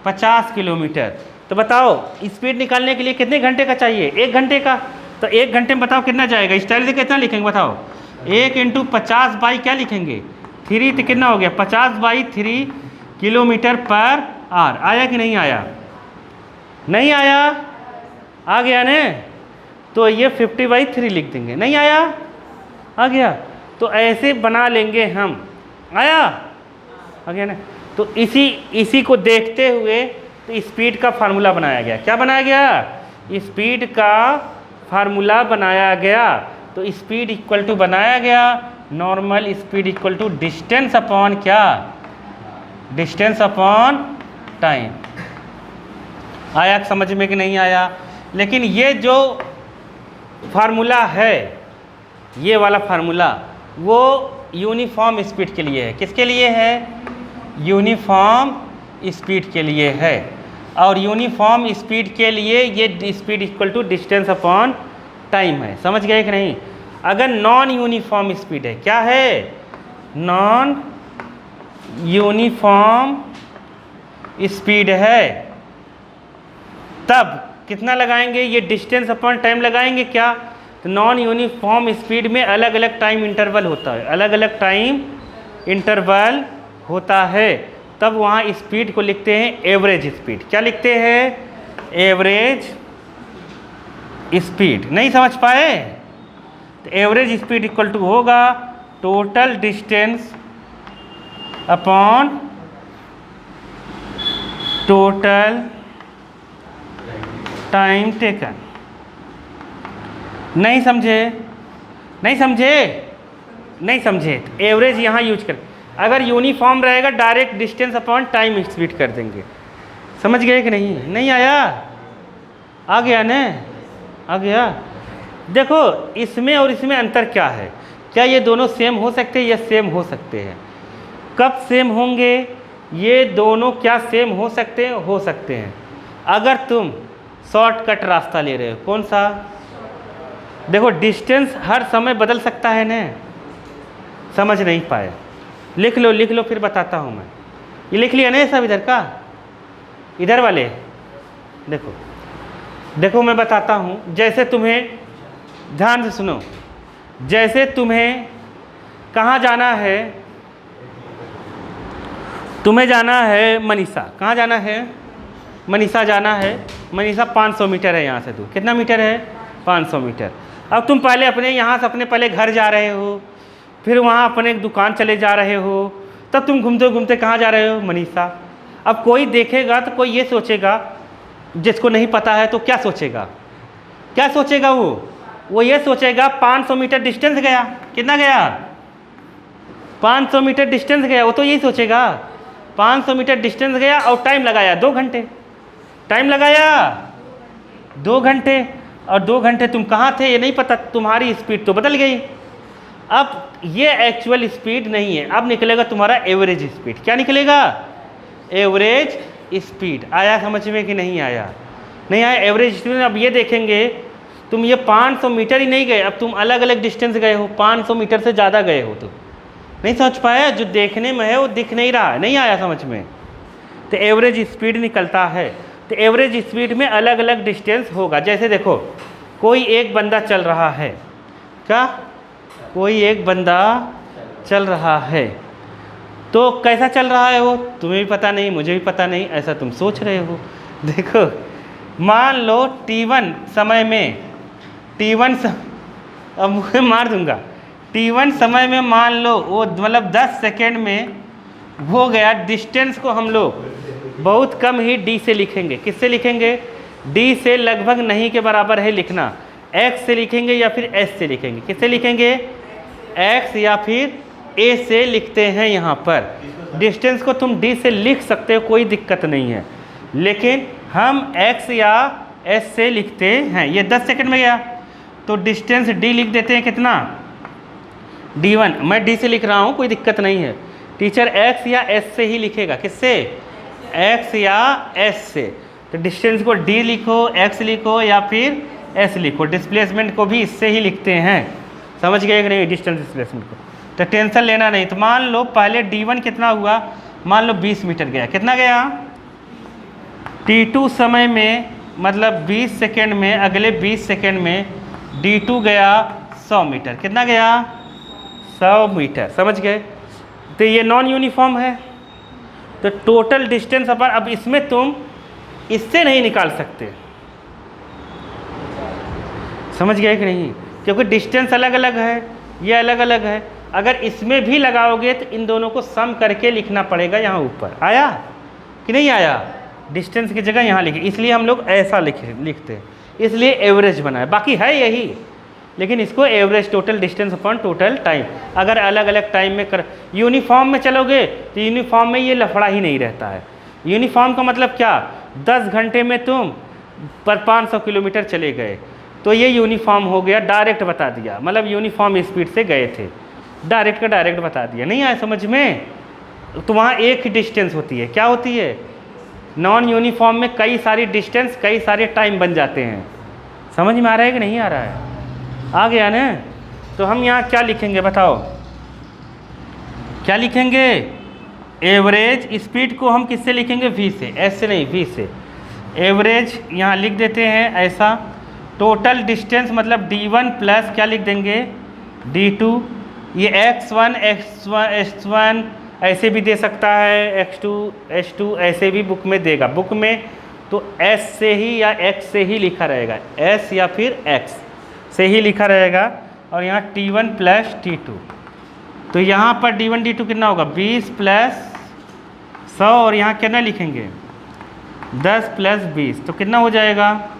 50 किलोमीटर, तो बताओ स्पीड निकालने के लिए कितने घंटे का चाहिए? 1 घंटे का। तो 1 घंटे में बताओ कितना जाएगा? स्टाइल से कितना लिखेंगे बताओ? 1 इंटू 50 बाई क्या लिखेंगे? 3, तो कितना हो गया? 50 बाई 3 किलोमीटर पर आवर। आया कि नहीं आया? नहीं आया? आ गया ने? तो ये 50/3 लिख देंगे। नहीं आया? आ गया। तो ऐसे बना लेंगे हम। आया? आ गया ना? तो इसी को देखते हुए तो स्पीड का फार्मूला बनाया गया। क्या बनाया गया? स्पीड का फार्मूला बनाया गया। तो स्पीड इक्वल टू बनाया गया normal speed equal to distance upon क्या? Distance upon time. आया समझ में कि नहीं आया? लेकिन ये जो फार्मूला है, ये वाला फार्मूला, वो यूनिफॉर्म स्पीड के लिए है। किसके लिए है? यूनिफॉर्म स्पीड के लिए है। और यूनिफॉर्म स्पीड के लिए ये speed equal to distance upon time है। समझ गए कि नहीं? अगर नॉन यूनिफॉर्म स्पीड है, क्या है? नॉन यूनिफॉर्म स्पीड है, तब कितना लगाएंगे? ये डिस्टेंस अपॉन टाइम लगाएंगे क्या? तो नॉन यूनिफॉर्म स्पीड में अलग अलग टाइम इंटरवल होता है, अलग अलग टाइम इंटरवल होता है। तब वहाँ स्पीड को लिखते हैं एवरेज स्पीड। क्या लिखते हैं? Average speed. नहीं समझ पाए? तो एवरेज स्पीड इक्वल टू होगा total distance upon total time taken. नहीं समझे? नहीं समझे? नहीं समझे? एवरेज यहाँ यूज कर। अगर यूनिफॉर्म रहेगा direct distance upon time speed कर देंगे। समझ गए कि नहीं? नहीं आया? आ गया ना? आ गया। देखो इसमें और इसमें अंतर क्या है? क्या ये दोनों सेम हो सकते हैं? या सेम हो सकते हैं। कब सेम होंगे? ये दोनों क्या सेम हो सकते हैं? हो सकते हैं अगर तुम शॉर्टकट रास्ता ले रहे हो। कौन सा? देखो डिस्टेंस हर समय बदल सकता है ना। समझ नहीं पाए? लिख लो लिख लो, फिर बताता हूँ मैं। ये लिख लिया ना सब इधर का? इधर वाले देखो देखो मैं बताता हूँ। जैसे तुम्हें, ध्यान से सुनो, जैसे तुम्हें कहाँ जाना है? तुम्हें जाना है मनीषा। कहाँ जाना है? मनीषा जाना है। मनीषा 500 मीटर है यहाँ से दूर। कितना मीटर है? 500 मीटर। अब तुम पहले अपने यहाँ से अपने पहले घर जा रहे हो, फिर वहाँ अपने एक दुकान चले जा रहे हो, तब तुम घूमते घूमते कहाँ जा रहे हो? मनीषा। अब कोई देखेगा तो कोई ये सोचेगा, जिसको नहीं पता है तो क्या सोचेगा? क्या सोचेगा? वो ये सोचेगा 500 मीटर डिस्टेंस गया। कितना गया? 500 मीटर डिस्टेंस गया। वो तो यही सोचेगा 500 मीटर डिस्टेंस गया और टाइम लगाया 2 घंटे। टाइम लगाया 2 घंटे, और 2 घंटे तुम कहाँ थे ये नहीं पता। तुम्हारी स्पीड तो बदल गई। अब ये एक्चुअल स्पीड नहीं है, अब निकलेगा तुम्हारा एवरेज स्पीड। क्या निकलेगा? Average speed. आया समझ में कि नहीं आया? नहीं आया? Average speed. अब ये देखेंगे, तुम ये 500 मीटर ही नहीं गए, अब तुम अलग अलग डिस्टेंस गए हो, 500 मीटर से ज़्यादा गए हो। तो नहीं समझ पाया? जो देखने में है वो दिख नहीं रहा है। नहीं आया समझ में? तो एवरेज स्पीड निकलता है। तो एवरेज स्पीड में अलग अलग डिस्टेंस होगा। जैसे देखो कोई एक बंदा चल रहा है। क्या? कोई एक बंदा चल रहा है, तो कैसा चल रहा है वो? तुम्हें भी पता नहीं, मुझे भी पता नहीं, ऐसा तुम सोच रहे हो। देखो मान लो T1 समय में, अब मुझे मार दूंगा। T1 समय में मान लो वो मतलब 10 सेकेंड में हो गया। डिस्टेंस को हम लोग बहुत कम ही D से लिखेंगे। किससे लिखेंगे? D से लगभग नहीं के बराबर है लिखना। X से लिखेंगे या फिर S से लिखेंगे। किससे लिखेंगे? X या फिर A से लिखते हैं। यहाँ पर डिस्टेंस को तुम D से लिख सकते हो, कोई दिक्कत नहीं है, लेकिन हम X या S से लिखते हैं। ये 10 सेकंड में गया तो डिस्टेंस D लिख देते हैं। कितना? D1 मैं D से लिख रहा हूँ, कोई दिक्कत नहीं है। टीचर X या S से ही लिखेगा, किससे? X या S से। तो डिस्टेंस को D लिखो, X लिखो या फिर S लिखो। डिस्प्लेसमेंट को भी इससे ही लिखते हैं, समझ गए कि नहीं? डिस्टेंस डिस्प्लेसमेंट को तो टेंशन लेना नहीं। तो मान लो पहले D1 कितना हुआ, मान लो 20 मीटर गया। कितना गया? T2 समय में, मतलब 20 सेकेंड में, अगले 20 सेकेंड में D2 गया 100 मीटर। कितना गया? 100 मीटर, समझ गए? तो ये नॉन यूनिफॉर्म है। तो टोटल डिस्टेंस अपन, अब इसमें तुम इससे नहीं निकाल सकते, समझ गए कि नहीं? क्योंकि डिस्टेंस अलग अलग है, ये अलग अलग है। अगर इसमें भी लगाओगे तो इन दोनों को सम करके लिखना पड़ेगा यहाँ ऊपर। आया कि नहीं आया? डिस्टेंस की जगह यहाँ लिखे, इसलिए हम लोग ऐसा लिखते हैं, इसलिए एवरेज बनाए। बाकी है यही, लेकिन इसको average total distance upon total time. अगर अलग अलग टाइम में कर, यूनिफॉर्म में चलोगे तो यूनिफॉर्म में ये लफड़ा ही नहीं रहता है। यूनिफॉर्म का मतलब क्या? 10 घंटे में तुम पर 500 किलोमीटर चले गए तो ये यूनिफॉर्म हो गया, डायरेक्ट बता दिया, मतलब यूनिफॉर्म स्पीड से गए थे, डायरेक्ट का डायरेक्ट बता दिया। नहीं आया समझ में? तो वहाँ एक ही डिस्टेंस होती है, क्या होती है? नॉन यूनिफॉर्म में कई सारी डिस्टेंस, कई सारे टाइम बन जाते हैं। समझ में आ रहा है कि नहीं आ रहा है? आ गया ना? तो हम यहाँ क्या लिखेंगे बताओ, क्या लिखेंगे? एवरेज स्पीड को हम किससे लिखेंगे? V से, S से नहीं, V से। एवरेज यहाँ लिख देते हैं ऐसा। टोटल डिस्टेंस मतलब D1 प्लस क्या लिख देंगे? D2। ये X1 S1 ऐसे भी दे सकता है, X2 S2 ऐसे भी बुक में देगा। बुक में तो S से ही या X से ही लिखा रहेगा, S या फिर X से ही लिखा रहेगा। और यहाँ T1 प्लस T2, तो यहाँ पर D1 D2 कितना होगा? 20 प्लस 100, और यहाँ कितना लिखेंगे? 10 प्लस 20, तो कितना हो जाएगा?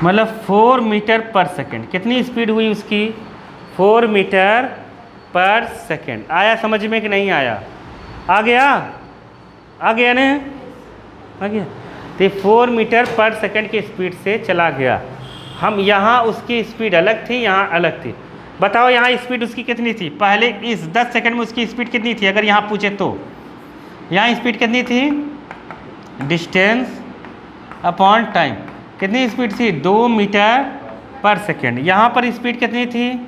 मतलब 4 मीटर पर सेकेंड। कितनी स्पीड हुई उसकी? 4 मीटर पर सेकेंड। आया समझ में कि नहीं आया? आ गया? आ गया ना? आ गया। तो 4 मीटर पर सेकेंड की स्पीड से चला गया। हम यहाँ उसकी स्पीड अलग थी, यहाँ अलग थी। बताओ यहाँ स्पीड उसकी कितनी थी? पहले इस 10 सेकेंड में उसकी स्पीड कितनी थी? अगर यहाँ पूछे तो यहाँ स्पीड कितनी थी? डिस्टेंस अपॉन टाइम कितनी स्पीड थी? 2 मीटर पर सेकेंड। यहाँ पर स्पीड कितनी थी?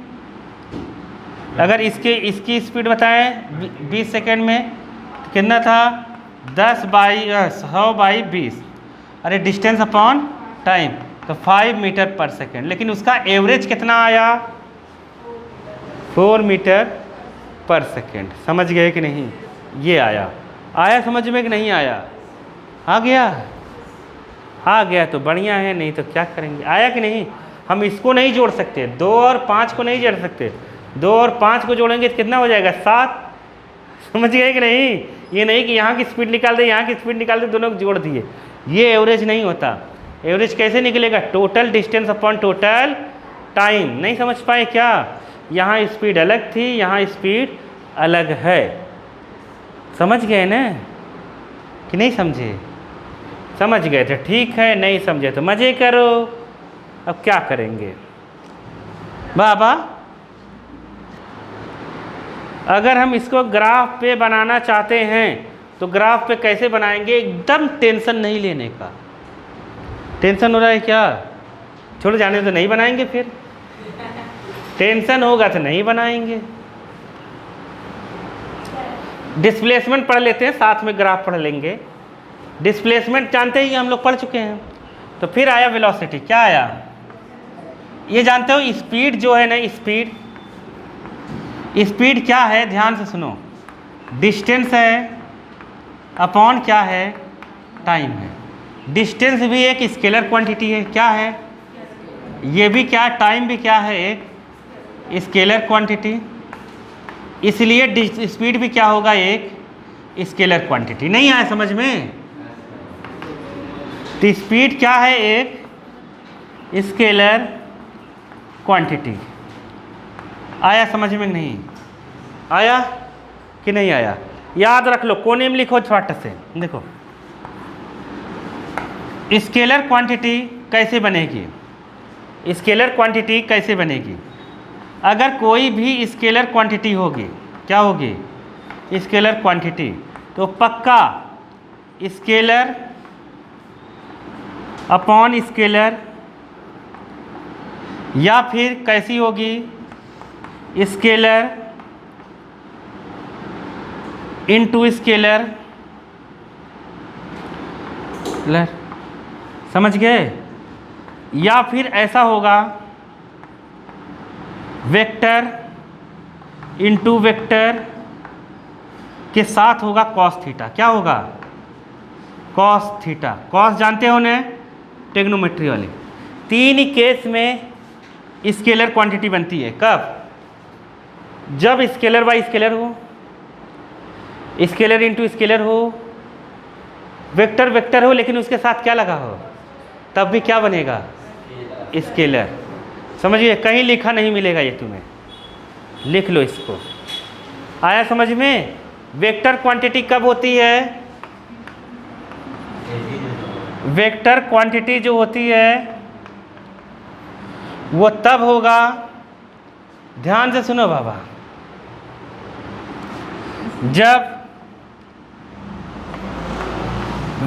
अगर इसकी स्पीड बताएं 20 सेकेंड में तो कितना था? 100/20। अरे डिस्टेंस अपॉन टाइम तो 5 मीटर पर सेकेंड। लेकिन उसका एवरेज कितना आया? 4 मीटर पर सेकेंड। समझ गए कि नहीं? ये आया। आया समझ में कि नहीं आया? आ गया? आ गया तो बढ़िया है, नहीं तो क्या करेंगे? आया कि नहीं? हम इसको नहीं जोड़ सकते, 2 और 5 को नहीं जोड़ सकते। 2 और 5 को जोड़ेंगे तो कितना हो जाएगा? 7। समझ गए कि नहीं? ये नहीं कि यहाँ की स्पीड निकाल दे, यहाँ की स्पीड निकाल दे, दोनों को जोड़ दिए। ये एवरेज नहीं होता। एवरेज कैसे निकलेगा? Total distance upon total time. नहीं समझ पाए क्या? यहाँ स्पीड अलग थी, यहाँ स्पीड अलग है। समझ गए ना कि नहीं समझे? समझ गए थे, ठीक है। नहीं समझे तो मज़े करो। अब क्या करेंगे बाबा? अगर हम इसको ग्राफ पे बनाना चाहते हैं तो ग्राफ पे कैसे बनाएंगे? एकदम टेंशन नहीं लेने का। टेंशन हो रहा है क्या? छोड़ जाने तो नहीं बनाएंगे, फिर टेंशन होगा तो नहीं बनाएंगे। डिस्प्लेसमेंट पढ़ लेते हैं, साथ में ग्राफ पढ़ लेंगे। डिस्प्लेसमेंट जानते ही हम लोग पढ़ चुके हैं। तो फिर आया वेलोसिटी। क्या आया? ये जानते हो स्पीड जो है ना, स्पीड क्या है? ध्यान से सुनो। डिस्टेंस है अपॉन क्या है? टाइम है। डिस्टेंस भी एक स्केलर क्वांटिटी है। क्या है? ये भी क्या? टाइम भी क्या है? एक स्केलर क्वांटिटी। इसलिए स्पीड भी क्या होगा? एक स्केलर क्वांटिटी। नहीं आया समझ में? तो स्पीड क्या है? एक स्केलर क्वांटिटी। आया समझ में? नहीं आया कि नहीं आया? याद रख लो, कोने में लिखो छोट से। देखो स्केलर क्वांटिटी कैसे बनेगी? स्केलर क्वांटिटी कैसे बनेगी? अगर कोई भी स्केलर क्वांटिटी होगी, क्या होगी? स्केलर क्वांटिटी, तो पक्का स्केलर अपॉन स्केलर, या फिर कैसी होगी? Scalar into scalar. समझ गए? या फिर ऐसा होगा वेक्टर इनटू वेक्टर के साथ होगा कॉस थीटा। क्या होगा? Cos theta. कॉस जानते हो ना, ट्रिग्नोमेट्री वाले। तीन ही केस में स्केलर क्वांटिटी बनती है। कब? जब स्केलर बाय स्केलर हो, स्केलर इनटू स्केलर हो, वेक्टर वेक्टर हो लेकिन उसके साथ क्या लगा हो, तब भी क्या बनेगा? स्केलर। समझिए, कहीं लिखा नहीं मिलेगा ये तुम्हें, लिख लो इसको। आया समझ में? वेक्टर क्वांटिटी कब होती है? वेक्टर क्वांटिटी जो होती है वो तब होगा, ध्यान से सुनो बाबा, जब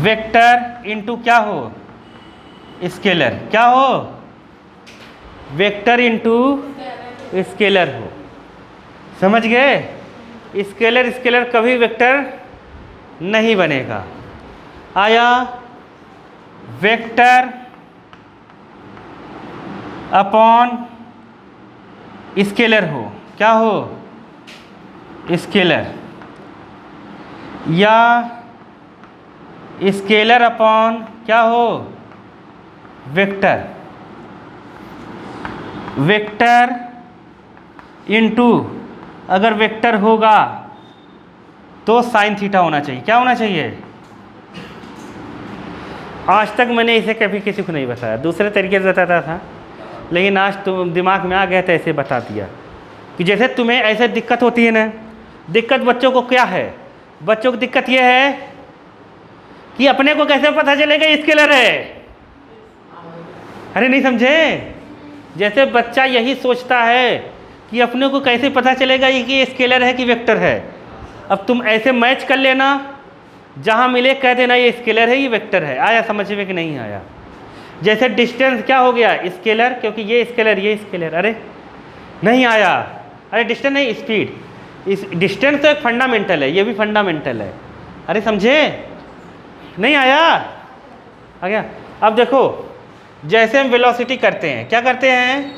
वेक्टर इनटू क्या हो? स्केलर। क्या हो? वेक्टर इनटू स्केलर हो। समझ गए? स्केलर स्केलर कभी वेक्टर नहीं बनेगा। आया? वेक्टर अपॉन स्केलर हो। क्या हो? स्केलर। या स्केलर अपॉन क्या हो? वेक्टर। वेक्टर इनटू, अगर वेक्टर होगा तो साइन थीटा होना चाहिए। क्या होना चाहिए? आज तक मैंने इसे कभी किसी को नहीं बताया, दूसरे तरीके से बताता था, लेकिन आज तुम दिमाग में आ गया तो ऐसे बता दिया कि जैसे तुम्हें ऐसे दिक्कत होती है ना। दिक्कत बच्चों को क्या है? बच्चों को दिक्कत यह है कि अपने को कैसे पता चलेगा स्केलर है। अरे नहीं समझे? जैसे बच्चा यही सोचता है कि अपने को कैसे पता चलेगा कि ये स्केलर है कि वेक्टर है। अब तुम ऐसे मैच कर लेना, जहाँ मिले कह देना ये स्केलर है ये वेक्टर है। आया समझ में कि नहीं आया? जैसे डिस्टेंस क्या हो गया? स्केलर, क्योंकि ये स्केलर ये स्केलर। अरे नहीं आया? अरे डिस्टेंस नहीं, स्पीड। इस डिस्टेंस तो एक फंडामेंटल है, ये भी फंडामेंटल है। अरे समझे? नहीं आया? आ गया? अब देखो, जैसे हम वेलोसिटी करते हैं, क्या करते हैं?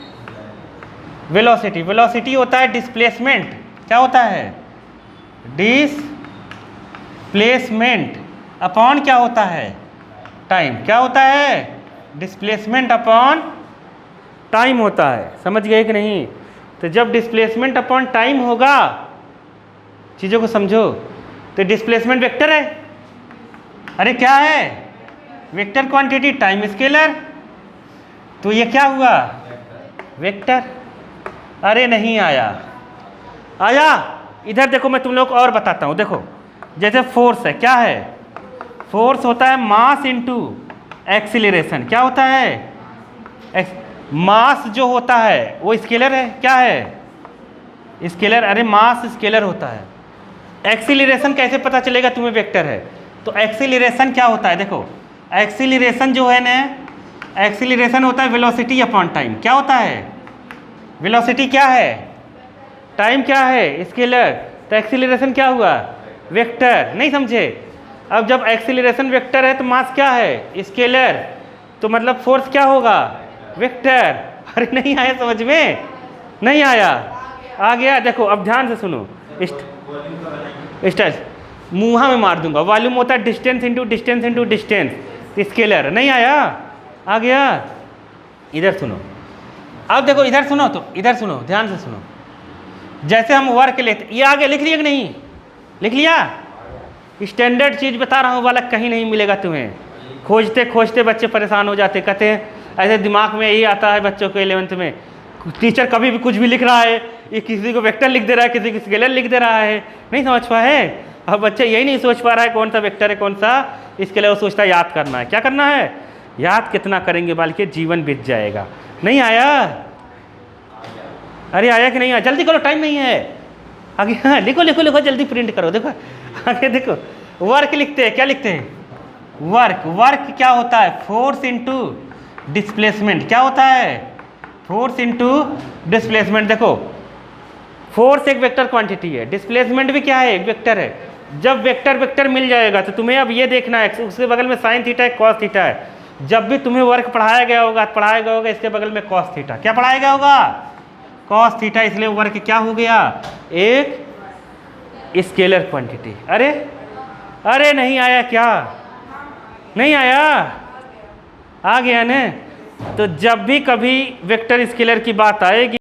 वेलोसिटी। वेलोसिटी होता है डिस्प्लेसमेंट। क्या होता है? डिस्प्लेसमेंट अपॉन क्या होता है? टाइम। क्या होता है? डिस्प्लेसमेंट अपॉन टाइम होता है। समझ गए कि नहीं? तो जब डिस्प्लेसमेंट अपॉन टाइम होगा, चीज़ों को समझो, तो डिस्प्लेसमेंट वेक्टर है। अरे क्या है? वेक्टर क्वांटिटी टाइम स्केलर, तो ये क्या हुआ? वेक्टर। अरे नहीं आया? आया? इधर देखो, मैं तुम लोग को और बताता हूँ। देखो, जैसे फोर्स है, क्या है? फोर्स होता है मास इनटू एक्सीलरेशन। क्या होता है? मास जो होता है वो स्केलर है। क्या है? स्केलर। अरे मास स्केलर होता है। एक्सीलरेशन कैसे पता चलेगा तुम्हें वेक्टर है? तो एक्सीलरेशन क्या होता है? देखो, एक्सीलरेशन जो है ना, एक्सीलरेशन होता है वेलोसिटी अपॉन टाइम। क्या होता है? वेलोसिटी क्या है? टाइम क्या है? स्केलर। तो एक्सीलरेशन क्या हुआ? वेक्टर। नहीं समझे? अब जब एक्सीलरेशन वेक्टर है तो मास क्या है? स्केलर। तो मतलब फोर्स क्या होगा? वेक्टर। अरे नहीं आया समझ में? नहीं आया? आ गया? देखो अब ध्यान से सुनो। स्टेज मुँहा में मार दूंगा। वॉल्यूम होता है distance into distance into distance. Scalar. नहीं आया? आ गया? इधर सुनो। अब देखो इधर सुनो, तो इधर सुनो, ध्यान से सुनो। जैसे हम वर्क लेते, ये आगे लिख लिया कि नहीं? लिख लिया? स्टैंडर्ड चीज़ बता रहा हूँ वाला, कहीं नहीं मिलेगा तुम्हें। खोजते खोजते बच्चे परेशान हो जाते, कहते हैं ऐसे दिमाग में यही आता है बच्चों को 11th में, टीचर कभी भी कुछ भी लिख रहा है, ये किसी को वेक्टर लिख दे रहा है, किसी को स्केलर लिख दे रहा है, नहीं समझ पाए। अब बच्चा यही नहीं सोच पा रहा है कौन सा वेक्टर है कौन सा स्केलर, वो सोचता है याद करना है। क्या करना है? याद कितना करेंगे बाल के जीवन बीत जाएगा। नहीं आया? अरे आया कि नहीं आया? जल्दी करो, टाइम नहीं है। आगे हाँ लिखो लिखो लिखो, जल्दी प्रिंट करो। देखो आगे देखो, वर्क लिखते हैं, क्या लिखते हैं? वर्क। वर्क क्या होता है? Force into displacement. क्या होता है? Force into displacement. देखो फोर्स एक वेक्टर क्वांटिटी है, डिस्प्लेसमेंट भी क्या है? एक वेक्टर है। जब वेक्टर वेक्टर मिल जाएगा तो तुम्हें अब ये देखना है, उसके बगल में साइन थीटा है, कॉस थीटा है। जब भी तुम्हें वर्क पढ़ाया गया होगा इसके बगल में कॉस थीटा। क्या पढ़ाया गया होगा? Cos theta. इसलिए वर्क क्या हो गया? एक स्केलर क्वांटिटी। अरे अरे नहीं आया क्या? नहीं आया? आ गया ना? तो जब भी कभी वेक्टर स्केलर की बात आएगी